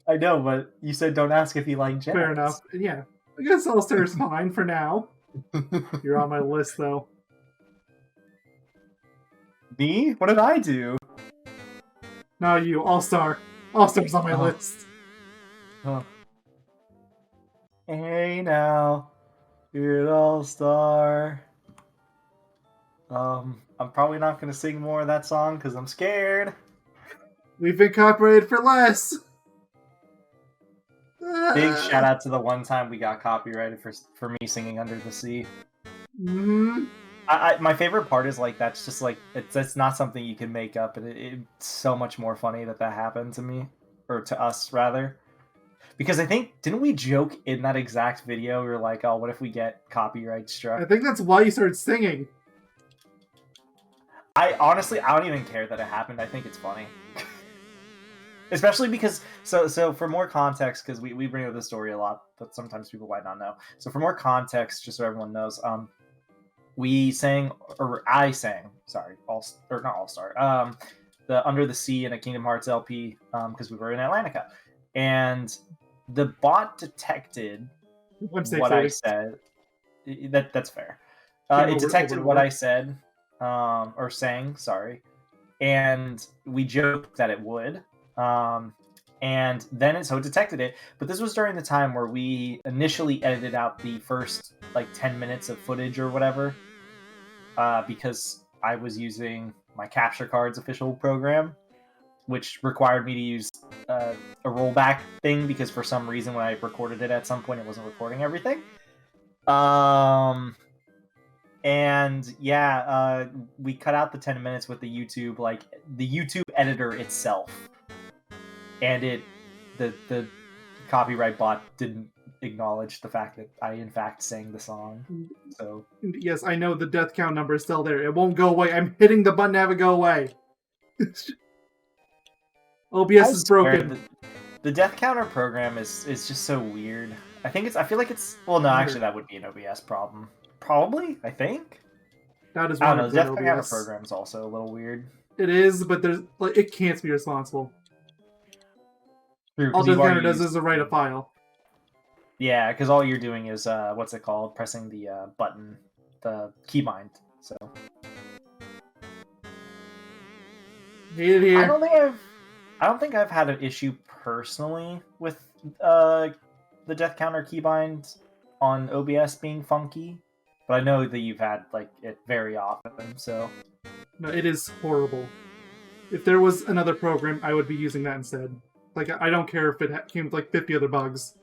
I know, but you said don't ask if you like jazz. Fair enough. Yeah, I guess All Star is fine for now. You're on my list, though. Me? What did I do? No, you. All Star. All Star's on my list. Oh. Hey now, you're an all-star. I'm probably not gonna sing more of that song because I'm scared. We've been copyrighted for less. Big shout out to the one time we got copyrighted for me singing Under the Sea. Mm-hmm. My favorite part is like that's just like it's not something you can make up, and it's so much more funny that happened to me, or to us rather. Because I think, didn't we joke in that exact video? We were like, oh, what if we get copyright struck? I think that's why you started singing. I don't even care that it happened. I think it's funny. Especially because, so for more context, because we bring up this story a lot, but sometimes people might not know. So for more context, just so everyone knows, I sang, sorry, not All-Star, the Under the Sea in a Kingdom Hearts LP, because we were in Atlantica. And the bot detected I'm safe what I saving. said. That's fair. Game It over, detected over, what over. I said, or sang, sorry, and we joked that it would. And then it detected it, but this was during the time where we initially edited out the first like 10 minutes of footage or whatever, because I was using my capture cards official program, which required me to use a rollback thing because for some reason when I recorded it at some point it wasn't recording everything. And yeah, we cut out the 10 minutes with the YouTube editor itself, and the copyright bot didn't acknowledge the fact that I in fact sang the song. So Yes, I know the death count number is still there. It won't go away. I'm hitting the button to have it go away. OBS is broken. The death counter program is just so weird. I feel like it's well, no, actually that would be an OBS problem. Probably, I think. That is I don't one know. of The the death counter OBS. program is also a little weird. It is, but there's like it can't be responsible. True, All 'cause you've death counter already does used- is write a file. Yeah, because all you're doing is what's it called? Pressing the button, the keybind. So Hate it here. I don't think I've had an issue personally with the death counter keybind on OBS being funky, but I know that you've had like it very often. So No, it is horrible. If there was another program, I would be using that instead. Like, I don't care if it came with like 50 other bugs.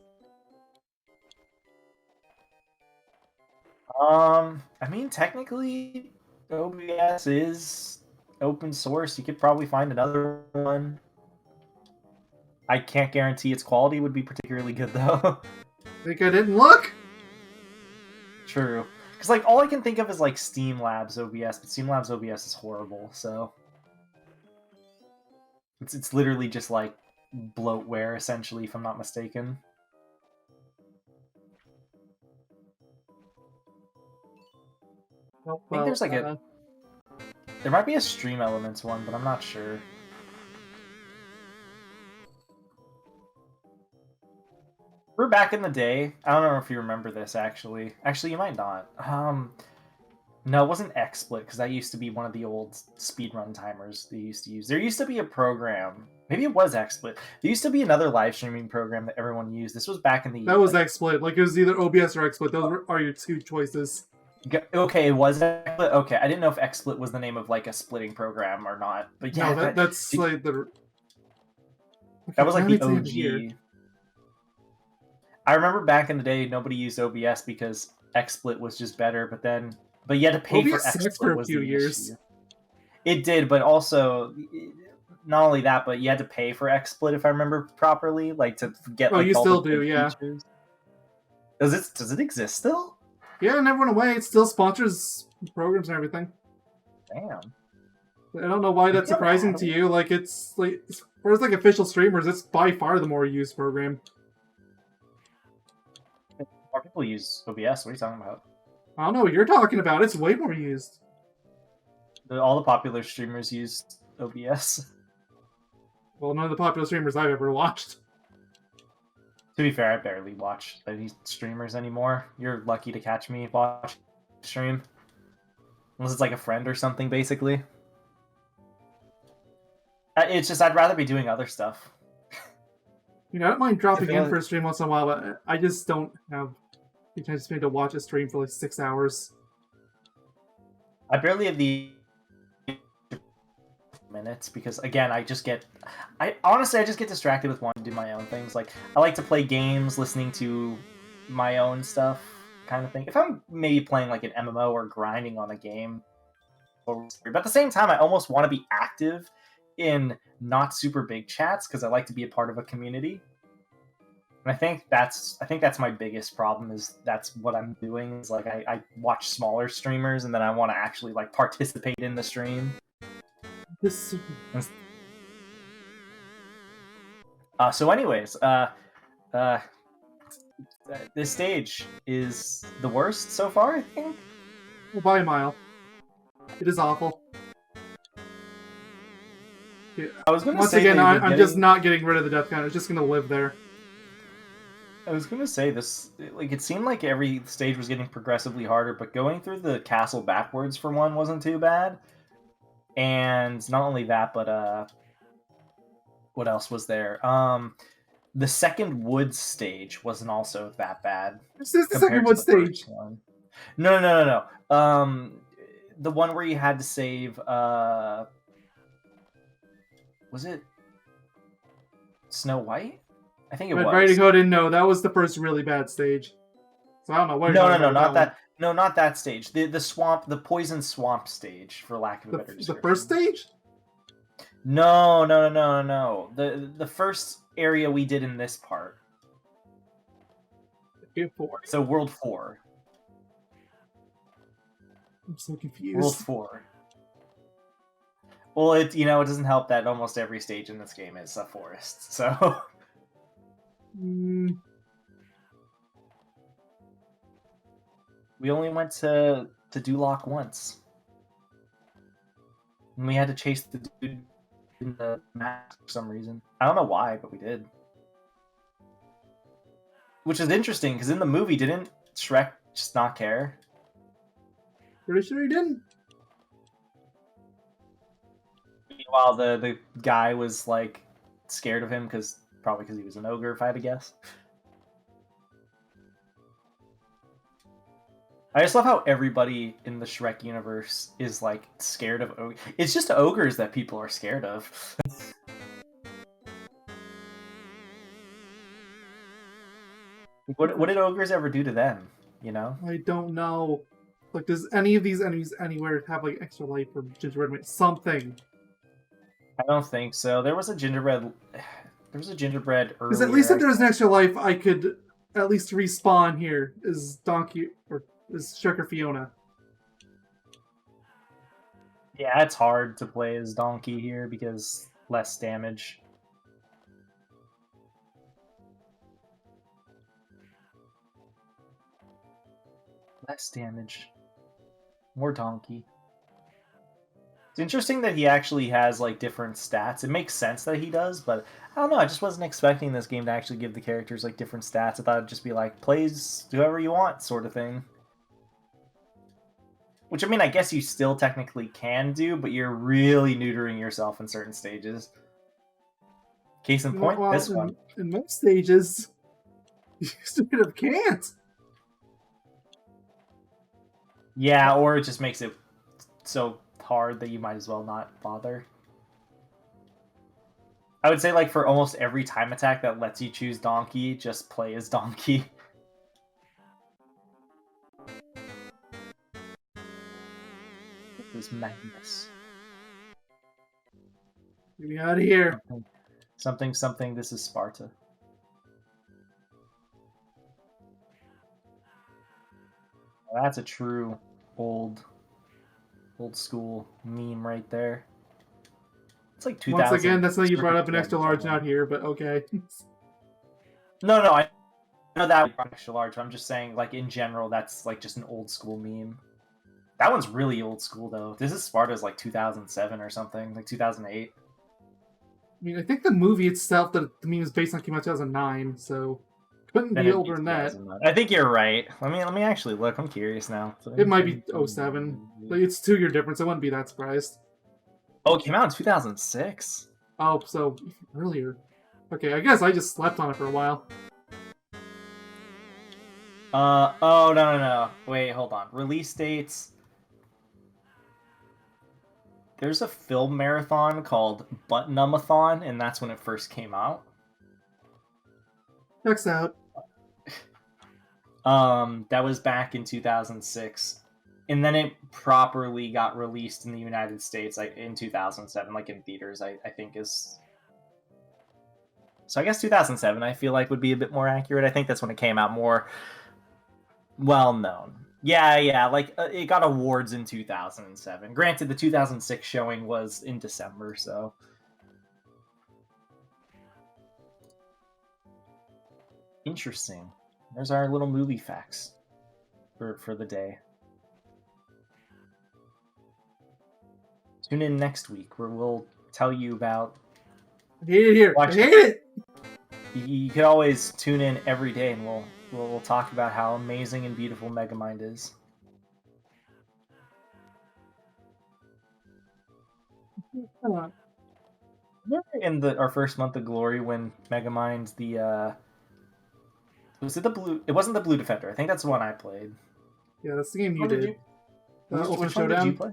I mean, technically, OBS is open source. You could probably find another one. I can't guarantee its quality would be particularly good, though. Think I didn't look? True. Because, like, all I can think of is, like, Steam Labs OBS, but Steam Labs OBS is horrible, so... It's literally just, like, bloatware, essentially, if I'm not mistaken. Oh, I think there's, like, There might be a Stream Elements one, but I'm not sure. We're back in the day. I don't know if you remember this, actually. Actually, you might not. No, it wasn't XSplit, because that used to be one of the old speedrun timers they used to use. There used to be a program. Maybe it was XSplit. There used to be another live streaming program that everyone used. This was back in the... That was XSplit. Like, it was either OBS or XSplit. Those are your two choices. Okay, it was XSplit? Okay, I didn't know if XSplit was the name of, like, a splitting program or not. But yeah, no, that's like the... That was like the OG. I remember back in the day, nobody used OBS because XSplit was just better, but you had to pay OBS for sucked XSplit for a was few the years. issue. It did, but also not only that, but you had to pay for XSplit if I remember properly, like to get. Oh, like, you all still the do, good yeah. features. Does it exist still? Yeah, it never went away. It still sponsors programs and everything. Damn. I don't know why that's surprising to you. Like, it's like, as far as like official streamers, it's by far the more used program. More people use OBS. What are you talking about? I don't know what you're talking about. It's way more used. All the popular streamers use OBS. Well, none of the popular streamers I've ever watched. To be fair, I barely watch any streamers anymore. You're lucky to catch me watch stream. Unless it's like a friend or something, basically. It's just I'd rather be doing other stuff. You know, I don't mind dropping in for a stream once in a while, but I just don't have the time to watch a stream for like 6 hours. I barely have the minutes because again I just get distracted with wanting to do my own things. Like I like to play games, listening to my own stuff kind of thing. If I'm maybe playing like an MMO or grinding on a game, but at the same time I almost want to be active in not super big chats because I like to be a part of a community. And I think that's my biggest problem is that's what I'm doing is like I watch smaller streamers and then I want to actually like participate in the stream. So anyways, this stage is the worst so far, I think. Well, by a mile. It is awful. Yeah. I was going to Once say again, I'm just not getting rid of the death count. It's just going to live there. I was gonna say this, like it seemed like every stage was getting progressively harder, but going through the castle backwards for one wasn't too bad. And not only that, but what else was there? The second woods stage wasn't also that bad This is the second compared to wood the stage. first one. No. The one where you had to save was it Snow White? I think it Red was. Riding Hood, and no, that was the first really bad stage. So I don't know what you're No, talking about not that that. No, not that stage. The swamp, the poison swamp stage, for lack of a one. better The description. first stage? No. The first area we did in this part. Four. So World 4. I'm so confused. World 4. Well, it doesn't help that almost every stage in this game is a forest. So we only went to Duloc once. And we had to chase the dude in the map for some reason. I don't know why, but we did. Which is interesting, because in the movie, didn't Shrek just not care? Pretty sure he didn't. Meanwhile, the guy was, like, scared of him, probably because he was an ogre, if I had to guess. I just love how everybody in the Shrek universe is, like, scared of ogres. It's just ogres that people are scared of. What did ogres ever do to them, you know? I don't know. Like, does any of these enemies anywhere have, like, extra life or gingerbread man? Something. I don't think so. There was a gingerbread earlier. Because at least if there was an extra life, I could at least respawn here as Donkey, or as Shrek or Fiona. Yeah, it's hard to play as Donkey here because less damage. Less damage. More Donkey. It's interesting that he actually has, like, different stats. It makes sense that he does, but I don't know, I just wasn't expecting this game to actually give the characters, like, different stats. I thought it'd just be like, plays whoever you want sort of thing. Which, I mean, I guess you still technically can do, but you're really neutering yourself in certain stages. Case in point, this one. In most stages, you straight up can't. Yeah, or it just makes it so hard that you might as well not bother. I would say, like, for almost every time attack that lets you choose Donkey, just play as Donkey. This is madness. Get me out of here. Something, this is Sparta. That's a true old school meme right there. It's like 2000. Once again, that's not you brought up an extra large out here, but okay. No, I know that extra large. I'm just saying, like, in general, that's like just an old school meme. That one's really old school though. This is Sparta's like 2007 or something, like 2008. I mean, I think the movie itself that the meme is based on came out 2009, so couldn't be older than that. I think you're right. Let me actually look. I'm curious now. It might be 07. Like, it's 2 year difference. I wouldn't be that surprised. Oh, it came out in 2006. Oh, so even earlier. Okay, I guess I just slept on it for a while. Oh, no. Wait, hold on. Release dates. There's a film marathon called Button-umathon, and that's when it first came out. Checks out. That was back in 2006. And then it properly got released in the United States like in 2007, like in theaters, I think is... So I guess 2007, I feel like, would be a bit more accurate. I think that's when it came out more well-known. Yeah, like, it got awards in 2007. Granted, the 2006 showing was in December, so... Interesting. There's our little movie facts for the day. Tune in next week where we'll tell you about... I hate it here. I hate it! You could always tune in every day, and we'll talk about how amazing and beautiful Megamind is. In our first month of glory, when Megamind's was it the blue? It wasn't the Blue Defender. I think that's the one I played. Yeah, that's the game you What did. Ultimate which one did you Showdown. play?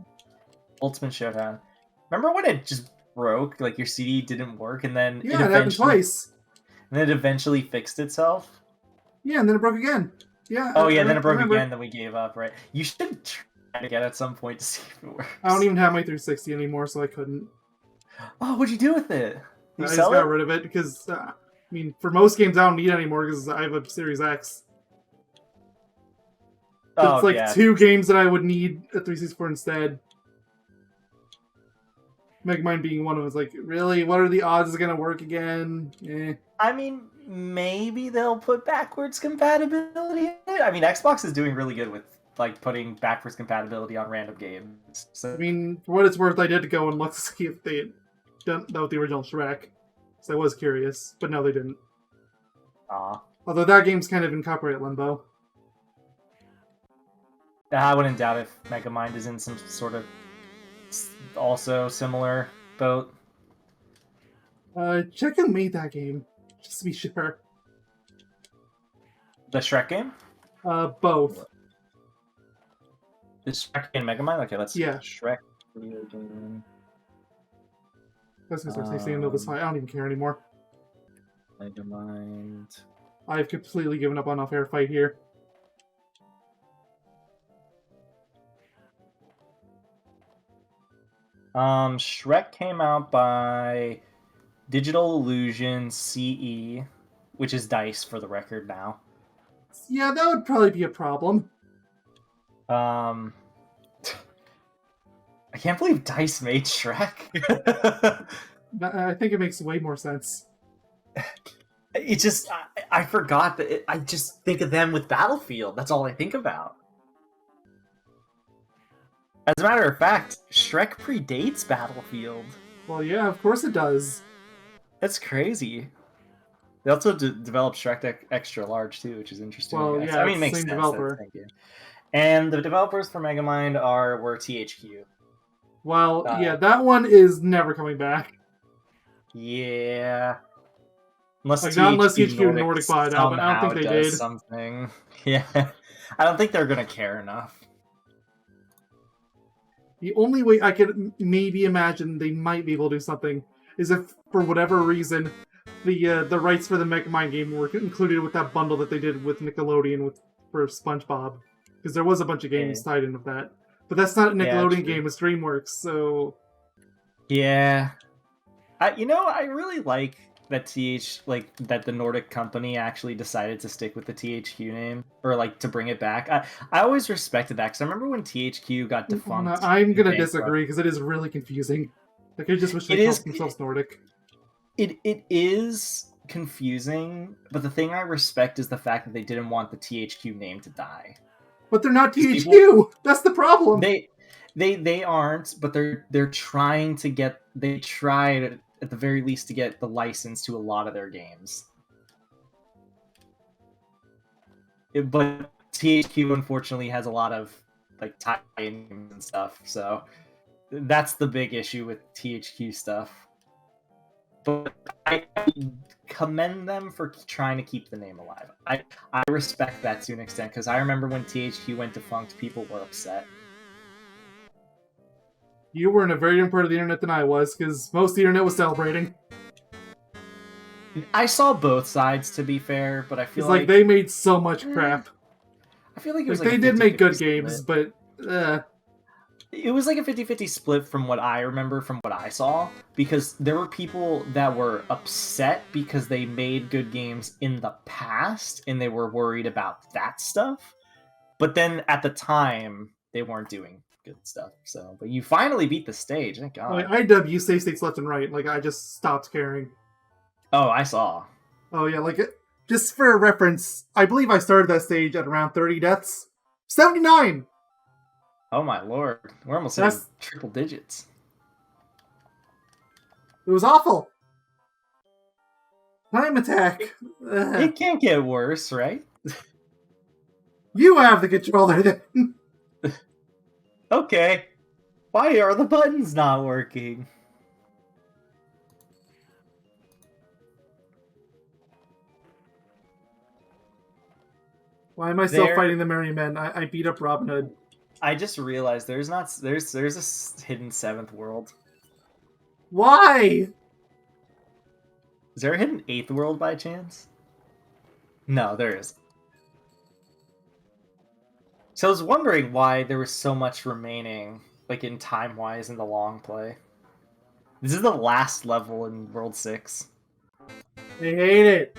Ultimate Showdown. Remember when it just broke? Like your CD didn't work, and then Yeah, it happened twice. And then it eventually fixed itself. Yeah, and then it broke again. Yeah. Oh yeah, then it broke again. Then we gave up. Right? You should try again at some point to see if it works. I don't even have my 360 anymore, so I couldn't. Oh, what'd you do with it? I just got rid of it because, I mean, for most games I don't need it anymore because I have a Series X. Oh, it's like 2 games that I would need a 364 instead. Megamind being one of them. It's like, really? What are the odds it's going to work again? Eh. I mean, maybe they'll put backwards compatibility in it. I mean, Xbox is doing really good with like putting backwards compatibility on random games. So I mean, for what it's worth, I did go and look to see if they had done that with the original Shrek. So I was curious, but no, they didn't. Although that game's kind of in copyright limbo. I wouldn't doubt if Megamind is in some sort of also similar boat. Check who made that game, just to be sure. The Shrek game? Both. Is Shrek and Megamind? Okay, let's see. Yeah. Shrek video game. I was gonna start saying no, this fight. I don't even care anymore. Megamind. I've completely given up on a fair fight here. Shrek came out by Digital Illusion CE, which is DICE for the record now. Yeah, that would probably be a problem. I can't believe DICE made Shrek. I think it makes way more sense. It just, I forgot that I just think of them with Battlefield. That's all I think about. As a matter of fact, Shrek predates Battlefield. Well, yeah, of course it does. That's crazy. They also developed Shrek Extra Large too, which is interesting. Well, yeah, I mean, it makes same sense. developer. And the developers for Megamind were THQ. Well, yeah, that one is never coming back. Yeah. Unless like, THQ not unless THQ Nordic bought it out, but I don't think they did. Something. Yeah. I don't think they're going to care enough. The only way I could maybe imagine they might be able to do something is if, for whatever reason, the rights for the Megamind game were included with that bundle that they did with Nickelodeon for SpongeBob. Because there was a bunch of games tied in with that. But that's not a Nickelodeon game, it's DreamWorks, so... Yeah. I really like that that the Nordic company actually decided to stick with the THQ name, or like to bring it back. I always respected that because I remember when THQ got defunct. I'm gonna disagree because it is really confusing. Like I just wish they called themselves Nordic. It is confusing, but the thing I respect is the fact that they didn't want the THQ name to die. But they're not THQ. That's the problem. They aren't, but they're trying to get. They tried at the very least to get the license to a lot of their games. But THQ unfortunately has a lot of like tie-ins and stuff, so that's the big issue with THQ stuff. But I commend them for trying to keep the name alive. I respect that to an extent, because I remember when THQ went defunct, people were upset. You were in a very different part of the internet than I was, because most of the internet was celebrating. I saw both sides, to be fair, but I feel like they made so much crap. I feel like it was they did make good games, but it was like a 50-50 split from what I remember from what I saw, because there were people that were upset because they made good games in the past and they were worried about that stuff. But then at the time, they weren't doing good stuff. So, but you finally beat the stage, thank God. Like, IW save states left and right. Like, I just stopped caring. Oh, I saw. Oh yeah, like just for reference, I believe I started that stage at around 30 deaths. 79. Oh my lord, we're almost in triple digits. It was awful. Time attack! It can't get worse, right? You have the controller then! Okay. Why are the buttons not working? Why am I still fighting the Merry Men? I beat up Robin Hood. I just realized there's a hidden 7th world. Why? Is there a hidden 8th world by chance? No, there isn't. So I was wondering why there was so much remaining, like in time-wise in the long play. This is the last level in World 6. I hate it.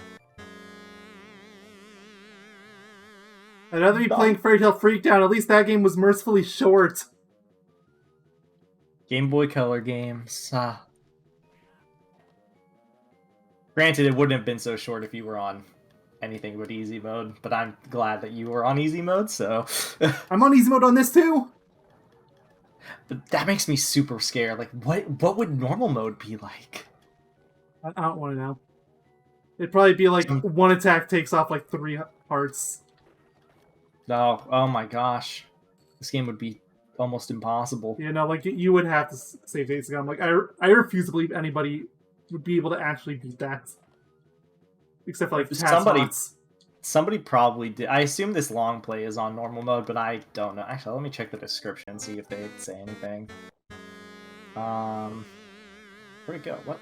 I'd rather be playing Fairy Tale Freakdown. At least that game was mercifully short. Game Boy Color games. Granted, it wouldn't have been so short if you were on anything but easy mode, but I'm glad that you were on easy mode, so... I'm on easy mode on this too? But that makes me super scared. Like, what would normal mode be like? I don't want to know. It'd probably be like one attack takes off like 3 hearts. No, oh my gosh. This game would be almost impossible. You know, like you would have to save Days Gone. Like I refuse to believe anybody would be able to actually beat that. Except for like somebody probably did. I assume this long play is on normal mode, but I don't know. Actually, let me check the description and see if they say anything. Where'd it go? What?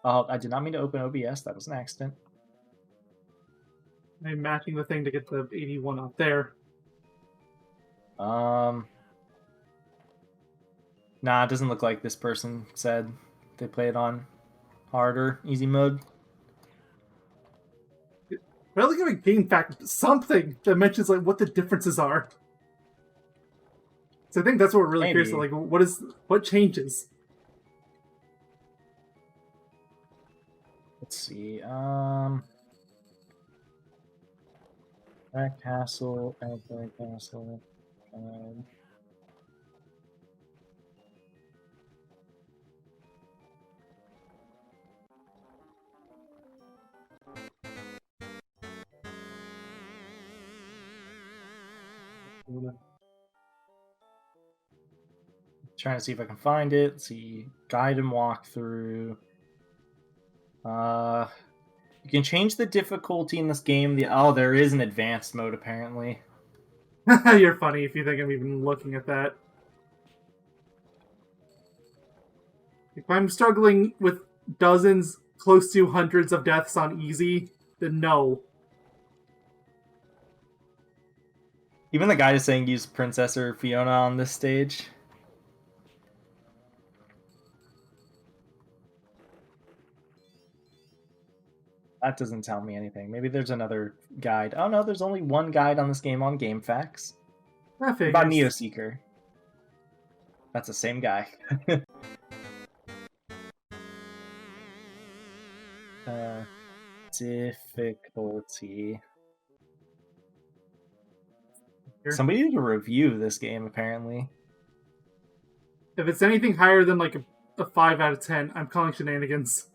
Oh, I did not mean to open OBS. That was an accident. I'm matching the thing to get the 81 up there. Nah, it doesn't look like this person said they play it on harder, easy mode. But I look at a game fact, something that mentions like what the differences are. So I think that's what we're really curious about. Like, what changes? Let's see. Black Castle, Black Castle. Trying to see if I can find it. Let's see, guide and walkthrough. You can change the difficulty in this game. There is an advanced mode apparently. You're funny if you think I'm even looking at that. If I'm struggling with dozens, close to hundreds of deaths on easy, then no. Even the guy is saying use Princess or Fiona on this stage. That doesn't tell me anything. Maybe there's another guide. Oh no, there's only one guide on this game on GameFAQs. About Neoseeker. That's the same guy. Difficulty. Somebody did a review this game, apparently. If it's anything higher than like a 5 out of 10, I'm calling shenanigans.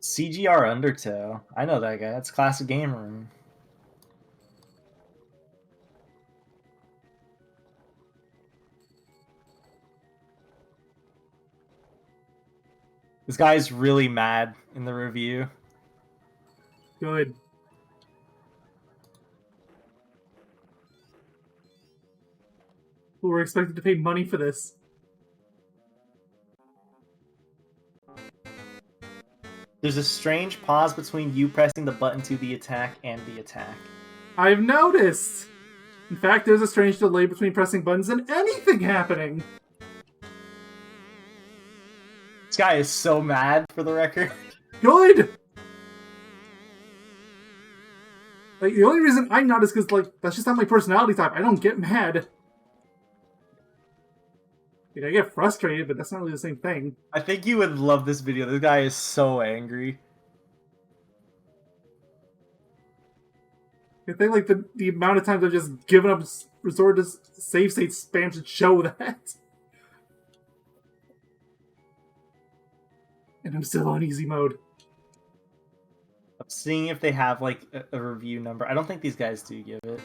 CGR Undertow. I know that guy. That's Classic Game Room. This guy's really mad in the review. Good. We're expected to pay money for this. There's a strange pause between you pressing the button to the attack and the attack. I've noticed! In fact, there's a strange delay between pressing buttons and anything happening! This guy is so mad, for the record. Good! Like, the only reason I'm not is because, like, that's just not my personality type. I don't get mad. Like, I get frustrated, but that's not really the same thing. I think you would love this video. This guy is so angry. I think, like, the amount of times I've just given up, resort to save state spam should show that. And I'm still on easy mode. I'm seeing if they have like a review number. I don't think these guys do give it.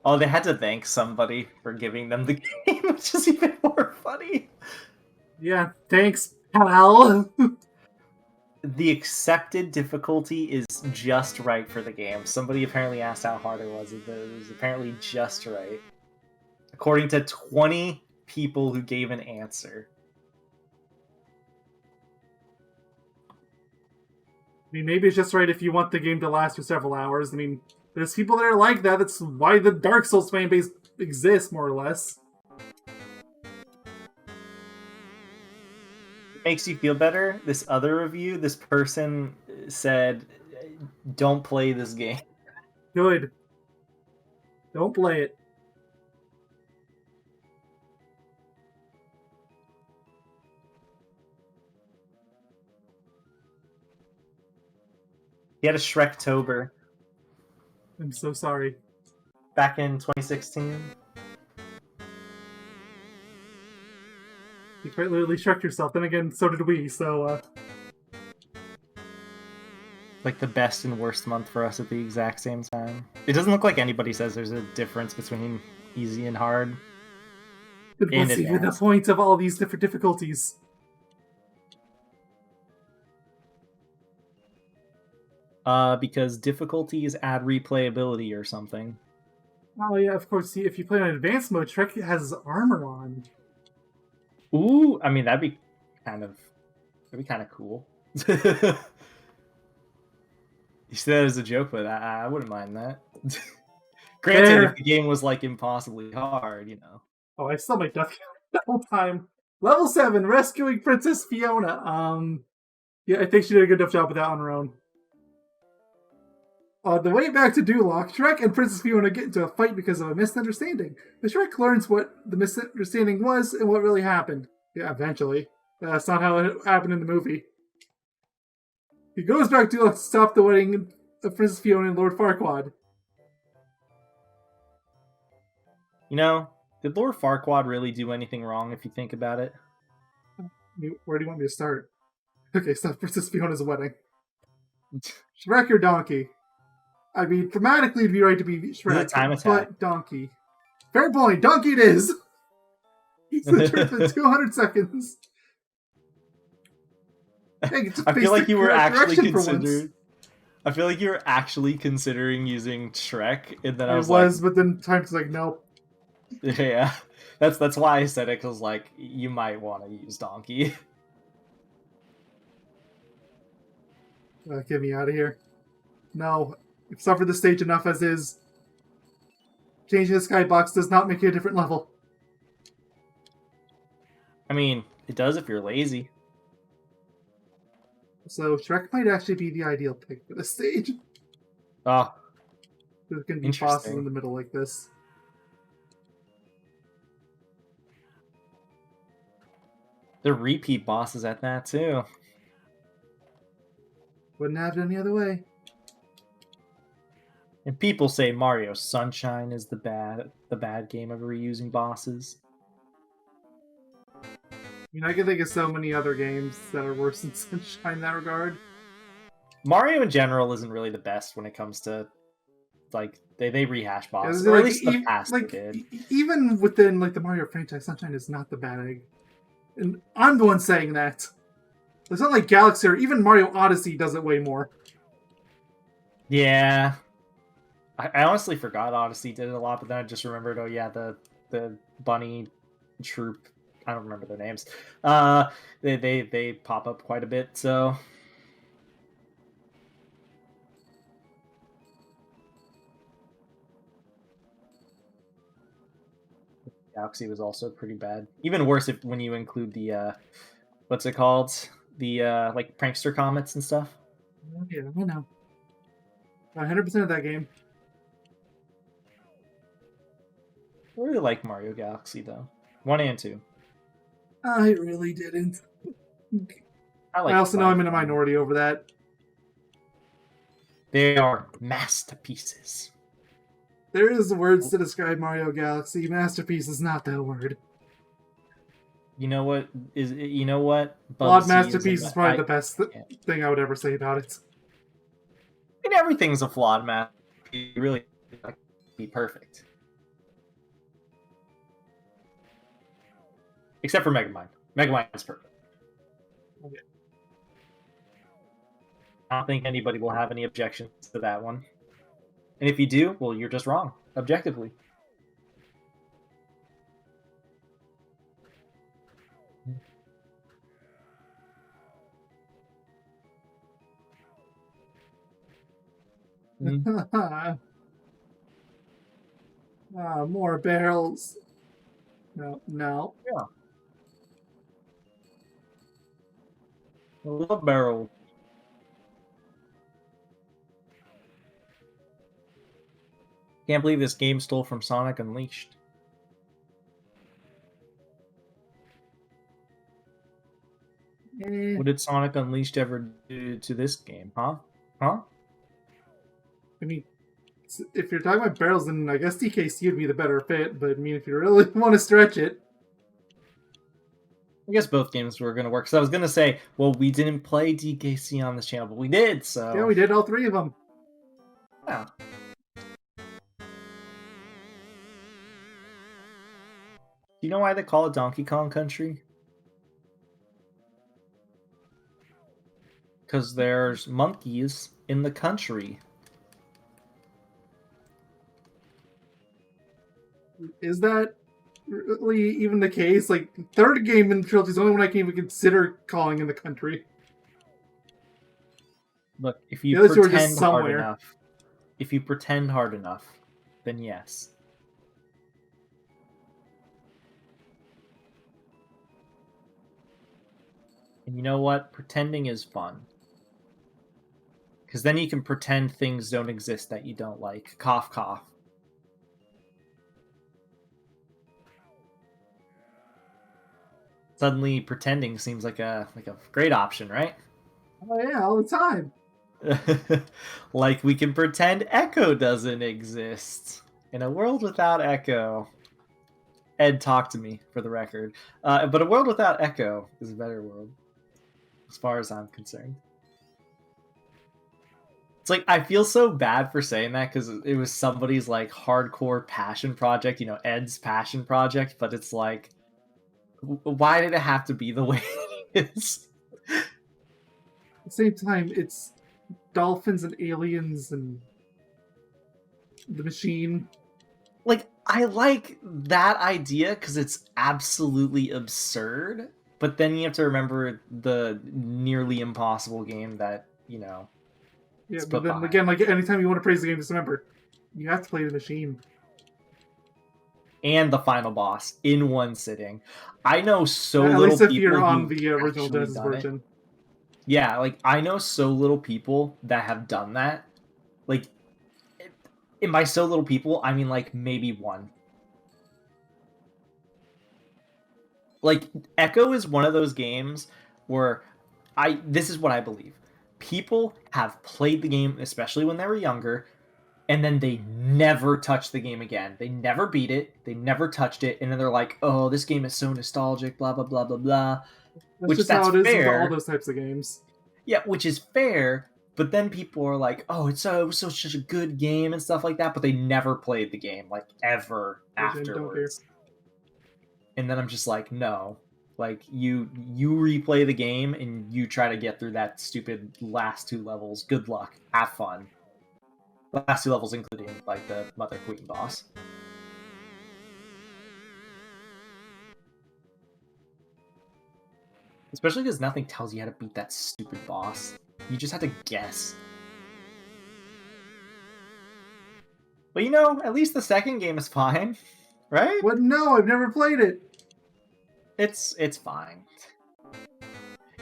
Oh, they had to thank somebody for giving them the game, which is even more funny. Yeah, thanks, pal. The accepted difficulty is just right for the game. Somebody apparently asked how hard it was. It was apparently just right. According to 20 people who gave an answer. I mean, maybe it's just right if you want the game to last for several hours. I mean, there's people that are like that. That's why the Dark Souls fan base exists, more or less. Makes you feel better. This other review, this person said, don't play this game. Good. Don't play it. He had a Shrektober I'm so sorry. back in 2016. You quite literally Shrek yourself. Then again, so did we, so, Like the best and worst month for us at the exact same time. It doesn't look like anybody says there's a difference between easy and hard. what's even the point of all these different difficulties? Because difficulties add replayability or something. Oh yeah, of course, if you play on advanced mode, Shrek has armor on. Ooh, I mean that'd be kind of cool. You said that as a joke, but I wouldn't mind that. Granted, Fair. if the game was like impossibly hard, you know. Oh, I still make death the whole time. Level 7, rescuing Princess Fiona. Yeah, I think she did a good enough job with that on her own. On the way back to Duloc, Shrek and Princess Fiona get into a fight because of a misunderstanding. The Shrek learns what the misunderstanding was and what really happened. Yeah, eventually. That's not how it happened in the movie. He goes back to Duloc to stop the wedding of Princess Fiona and Lord Farquaad. You know, did Lord Farquaad really do anything wrong if you think about it? Where do you want me to start? Okay, stop Princess Fiona's wedding. Shrek or Donkey? I mean, thematically it'd be right to be Shrek, time attack. but Donkey. Fair point, Donkey it is! He's the truth for 200 seconds. Hey, I feel like you were actually considering. I feel like you were actually considering using Shrek, and then I was but then time's like, nope. yeah, that's why I said it, because like you might want to use Donkey. Get me out of here. No, I've suffered the stage enough as is. Changing the skybox does not make you a different level. I mean, it does if you're lazy. So Shrek might actually be the ideal pick for this stage. Oh, There's going to be bosses in the middle like this. they're repeat bosses at that too. Wouldn't have it any other way. And people say Mario Sunshine is the bad game of reusing bosses. I mean, I can think of so many other games that are worse than Sunshine in that regard. Mario in general isn't really the best when it comes to like they rehash bosses, Yeah, or at least the past they did. Even within like the Mario franchise, Sunshine is not the bad egg. And I'm the one saying that. It's not like Galaxy or even Mario Odyssey does it way more. Yeah. I honestly forgot Odyssey did it a lot, but then I just remembered, oh yeah, the bunny troop, I don't remember their names. They pop up quite a bit, so Galaxy was also pretty bad. Even worse when you include the what's it called? The like prankster comets and stuff. Yeah, I know. 100% of that game. I really like Mario Galaxy though. 1 and 2. I really didn't. I also know I'm in a minority over that. They are masterpieces. There is words to describe Mario Galaxy. Masterpiece is not that word. You know what is? You know what? Flawed Bubsy Masterpiece is probably the best thing I would ever say about it. I mean, everything's a flawed masterpiece. Really, like, be perfect, except for Megamind. Megamind is perfect. Okay. I don't think anybody will have any objections to that one. And if you do, well, you're just wrong, objectively. More barrels. No. Yeah. I love barrel. Can't believe this game stole from Sonic Unleashed. What did Sonic Unleashed ever do to this game, huh? Huh? I mean, if you're talking about barrels, then I guess DKC would be the better fit, but I mean, if you really want to stretch it. I guess both games were going to work. So I was going to say, well, we didn't play DKC on this channel, but we did, so... Yeah, we did all three of them. Yeah. Do you know why they call it Donkey Kong Country? Because there's monkeys in the country. Is that really even the case? Like, third game in the trilogy is the only one I can even consider calling in the country. Look, if you The others were pretend just hard somewhere. enough, then yes. And you know what? Pretending is fun. Because then you can pretend things don't exist that you don't like. Cough, cough. Suddenly, pretending seems like a great option, right? Oh yeah, all the time. Like we can pretend Echo doesn't exist. In a world without Echo... Ed, talk to me, for the record. But a world without Echo is a better world. As far as I'm concerned. It's like, I feel so bad for saying that because it was somebody's like hardcore passion project, you know, Ed's passion project, but it's like, why did it have to be the way it is? At the same time, it's dolphins and aliens and the machine. Like, I like that idea because it's absolutely absurd, but then you have to remember the nearly impossible game that, you know... Yeah, but then again, like, anytime you want to praise the game, just remember, you have to play the machine. And the final boss in one sitting. I know so At little least if people you're on who've the original actually Genesis done it. version. Yeah, like, I know so little people that have done that. Like, and by so little people, I mean, like, maybe one. Like, Echo is one of those games where this is what I believe. People have played the game, especially when they were younger, and then they never touched the game again. They never beat it, they never touched it, and then they're like, oh, this game is so nostalgic, blah, blah, blah, blah, blah. That's how it is with all those types of games. Yeah, which is fair, but then people are like, oh, it was such a good game and stuff like that, but they never played the game, like, ever afterwards. And then I'm just like, no. Like, you replay the game and you try to get through that stupid last two levels. Good luck. Have fun. The last two levels including, like, the Mother Queen boss. Especially because nothing tells you how to beat that stupid boss. You just have to guess. But you know, at least the second game is fine. Right? What? No, I've never played it. It's fine.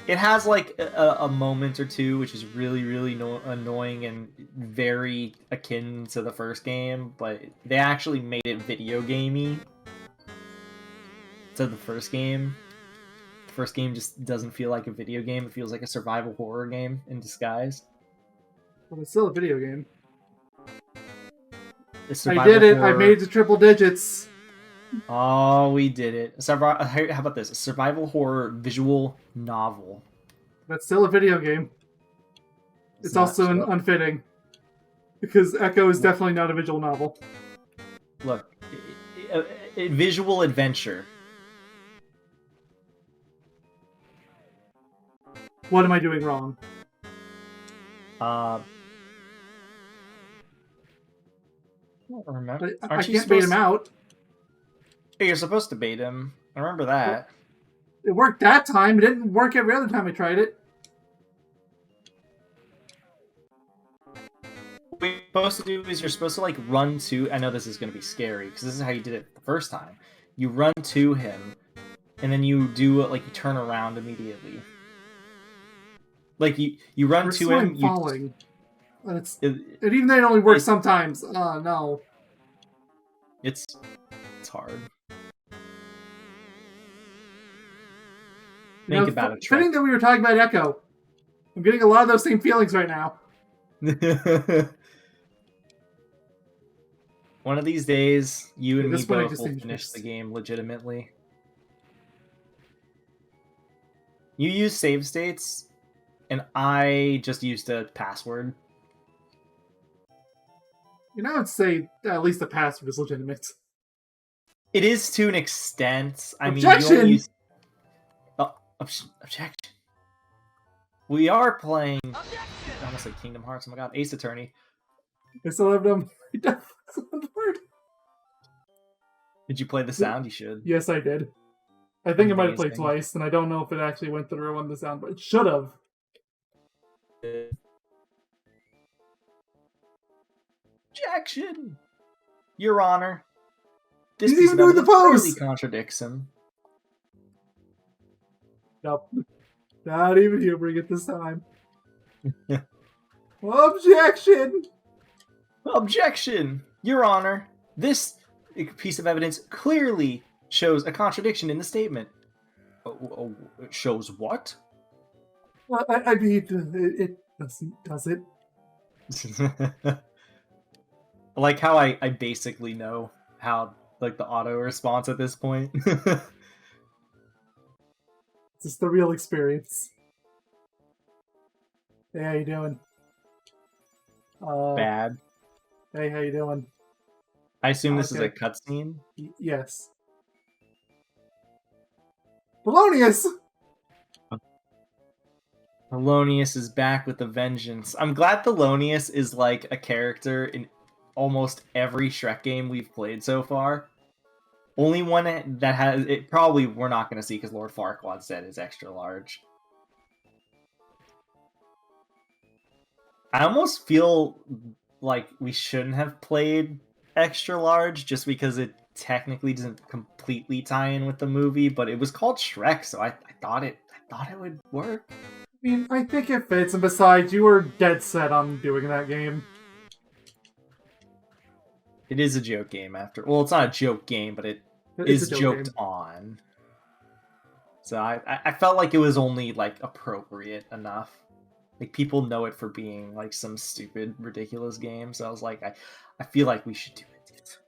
It has like a moment or two which is really, really annoying and very akin to the first game, but they actually made it video gamey to the first game. The first game just doesn't feel like a video game. It feels like a survival horror game in disguise. Well, it's still a video game. I did it. I made it to triple digits. Oh, we did it. How about this? A survival horror visual novel. That's still a video game. It's also unfitting. Because Echo is definitely not a visual novel. Look, a visual adventure. What am I doing wrong? I don't remember. I can't bait him out. You're supposed to bait him. I remember that. It worked that time. It didn't work every other time I tried it. What you're supposed to do is you're supposed to like run to. I know this is going to be scary because this is how you did it the first time. You run to him, and then you do like you turn around immediately. Like you run to him. Falling. And even then, it only works sometimes. Oh no. It's hard. Think about it. Fitting that we were talking about Echo. I'm getting a lot of those same feelings right now. One of these days, you and me both will finish finish the game legitimately. You use save states, and I just used a password. You know, I'd say at least the password is legitimate. It is to an extent. Objection! I mean, you objection. We are playing. Objection! I almost said Kingdom Hearts. Oh my god, Ace Attorney. I still have them. Word. Did you play the sound? You should. Yes, I did. I think I might have played twice, and I don't know if it actually went through on the sound, but it should have. Objection! Your Honor. This He's piece even of doing the evidence pose! clearly contradicts him. Nope. Not even humoring it this time. Objection! Objection! Your Honor, this piece of evidence clearly shows a contradiction in the statement. It shows what? I mean, it doesn't, does it? I like how I basically know how, like, the auto response at this point. It's just the real experience. Hey, how you doing? Bad. Hey, how you doing? I assume this is a cutscene? Yes. Polonius! Polonius is back with a vengeance. I'm glad Polonius is like a character in almost every Shrek game we've played so far. Only one that has it probably we're not going to see because Lord Farquaad said is extra large. I almost feel like we shouldn't have played extra large just because it technically doesn't completely tie in with the movie, but it was called Shrek, so I thought it would work. I mean, I think it fits, and besides, you were dead set on doing that game. It is a joke game after. Well, it's not a joke game, but it is joked on. So I felt like it was only like appropriate enough. Like people know it for being like some stupid, ridiculous game. So I was like, I feel like we should do it.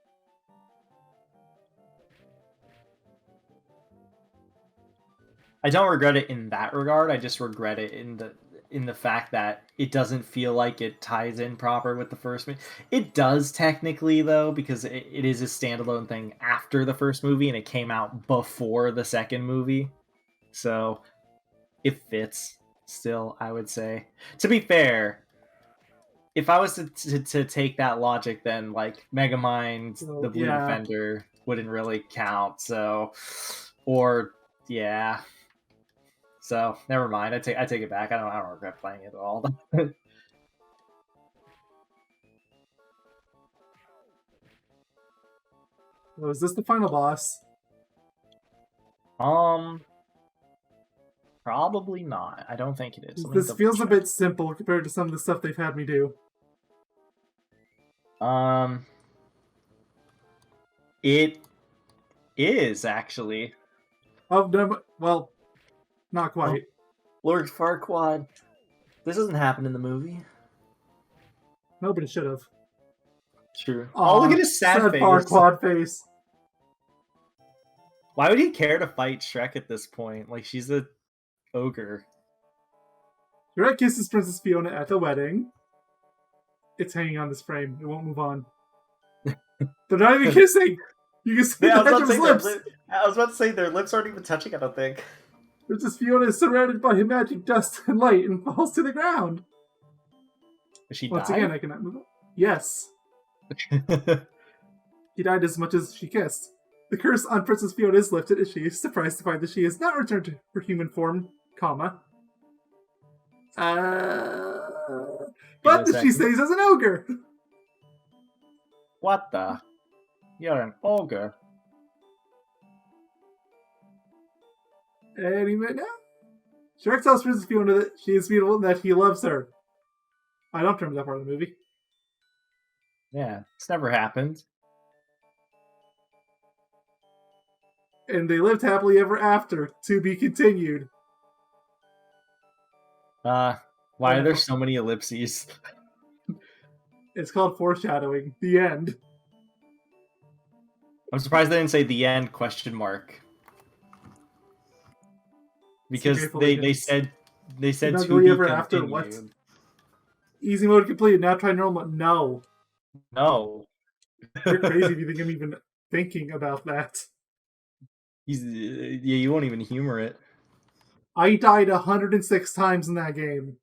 I don't regret it in that regard. I just regret it in the fact that it doesn't feel like it ties in proper with the first movie. It does technically though, because it is a standalone thing after the first movie and it came out before the second movie. So it fits still, I would say. To be fair, if I was to take that logic, then like Megamind, the Blue Defender wouldn't really count. So, or yeah. So never mind. I take it back. I don't regret playing it at all. So is this the final boss? Probably not. I don't think it is. This feels a bit simple compared to some of the stuff they've had me do. It is actually. Oh no, well, not quite. Lord Farquaad. This doesn't happen in the movie. No, but it should have. True. Aw, Oh, look at his sad face. Farquaad face. Why would he care to fight Shrek at this point? Like, she's a ogre. Shrek kisses Princess Fiona at the wedding. It's hanging on this frame. It won't move on. They're not even kissing. You can see Yeah, the edge of his lips. I was about to say their lips aren't even touching, I don't think. Princess Fiona is surrounded by magic dust and light and falls to the ground. Is she Once died? again, I cannot move on. Yes. She died as much as she kissed. The curse on Princess Fiona is lifted as she is surprised to find that she has not returned to her human form, comma. But that she stays as an ogre. What the? You're an ogre. Any minute now? Shrek tells Princess Fiona that she is beautiful and that he loves her. I don't remember that part of the movie. Yeah, it's never happened. And they lived happily ever after, to be continued. Why are there so many ellipses? It's called foreshadowing. The end. I'm surprised they didn't say the end question mark. Because they said to Happily be ever after continued. what? Easy mode completed. Now try normal mode. No. No. You're crazy if you think I'm even thinking about that. Yeah, you won't even humor it. I died 106 times in that game.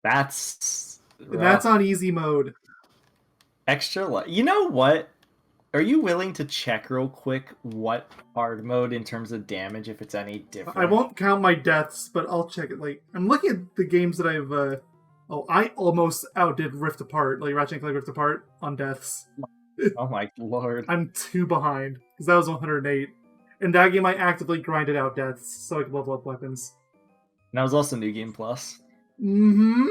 That's And that's on easy mode. extra. You know what? Are you willing to check real quick what hard mode in terms of damage, if it's any different? I won't count my deaths, but I'll check it. Like, I'm looking at the games that I've. I almost outdid Rift Apart, like Ratchet & Clank Rift Apart on deaths. Oh my lord! I'm 2 behind because that was 108. In that game, I actively grinded out deaths so I could level up weapons. And that was also New Game Plus. Mm-hmm.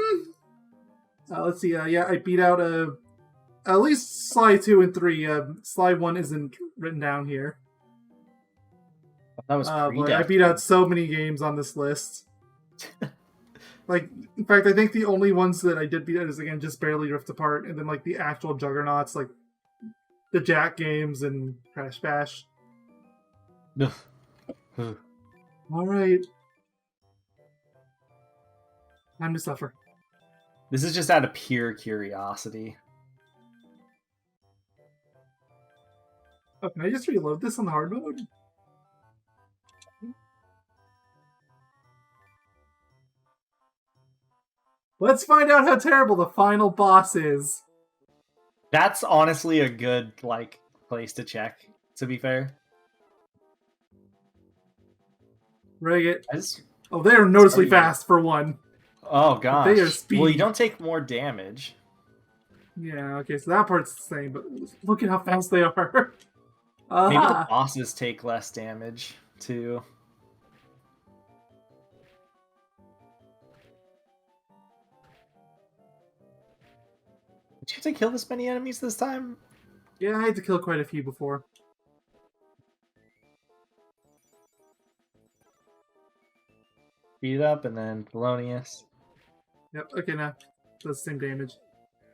Let's see. Yeah, I beat out at least Sly 2 and 3. Sly 1 isn't written down here. That was but I beat out so many games on this list. Like, in fact, I think the only ones that I did beat out is, again, just barely Rift Apart, and then, like, the actual juggernauts, like the Jack games and Crash Bash. Alright. Time to suffer. This is just out of pure curiosity. Oh, can I just reload this on the hard mode? Let's find out how terrible the final boss is. That's honestly a good, like, place to check, to be fair. Rig it. Just... Oh, they are noticeably fast for one. Oh gosh. They are speedy. Well, you don't take more damage. Yeah, okay, so that part's the same, but look at how fast they are. Maybe the bosses take less damage, too. Did you have to kill this many enemies this time? Yeah, I had to kill quite a few before. Beat up and then Polonius. Yep, okay, now. Does the same damage.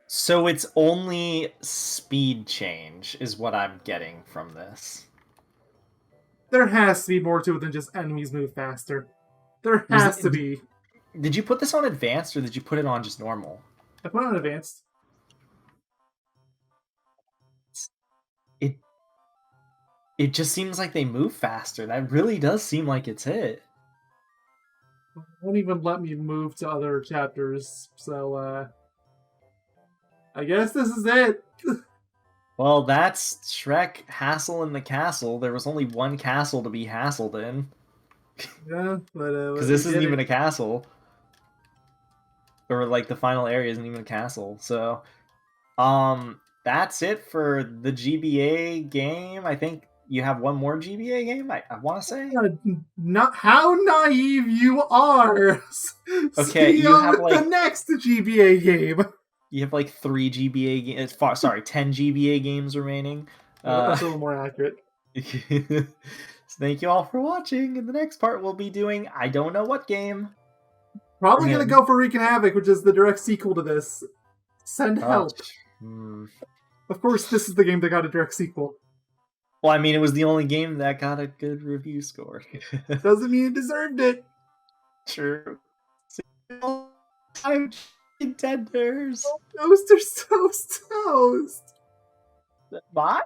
So it's only speed change is what I'm getting from this. There has to be more to it than just enemies move faster. There has to be. Did you put this on advanced or did you put it on just normal? I put it on advanced. It just seems like they move faster. That really does seem like it's it. Won't even let me move to other chapters, so I guess this is it. Well, that's Shrek Hassle in the Castle. There was only one castle to be hassled in. Yeah, but because this isn't even a castle. Or like the final area isn't even a castle. So that's it for the GBA game. I think you have one more GBA game, I want to say. Not how naive you are. Okay, you have like the next GBA game. You have like 3 GBA games. Sorry, 10 GBA games remaining. That's a little more accurate. So thank you all for watching. In the next part, we'll be doing I don't know what game. Probably gonna go for Wreaking Havoc, which is the direct sequel to this. Send help. Of course, this is the game that got a direct sequel. Well, I mean, it was the only game that got a good review score. Doesn't mean it deserved it. True. I'm contenders. Toast. Bye.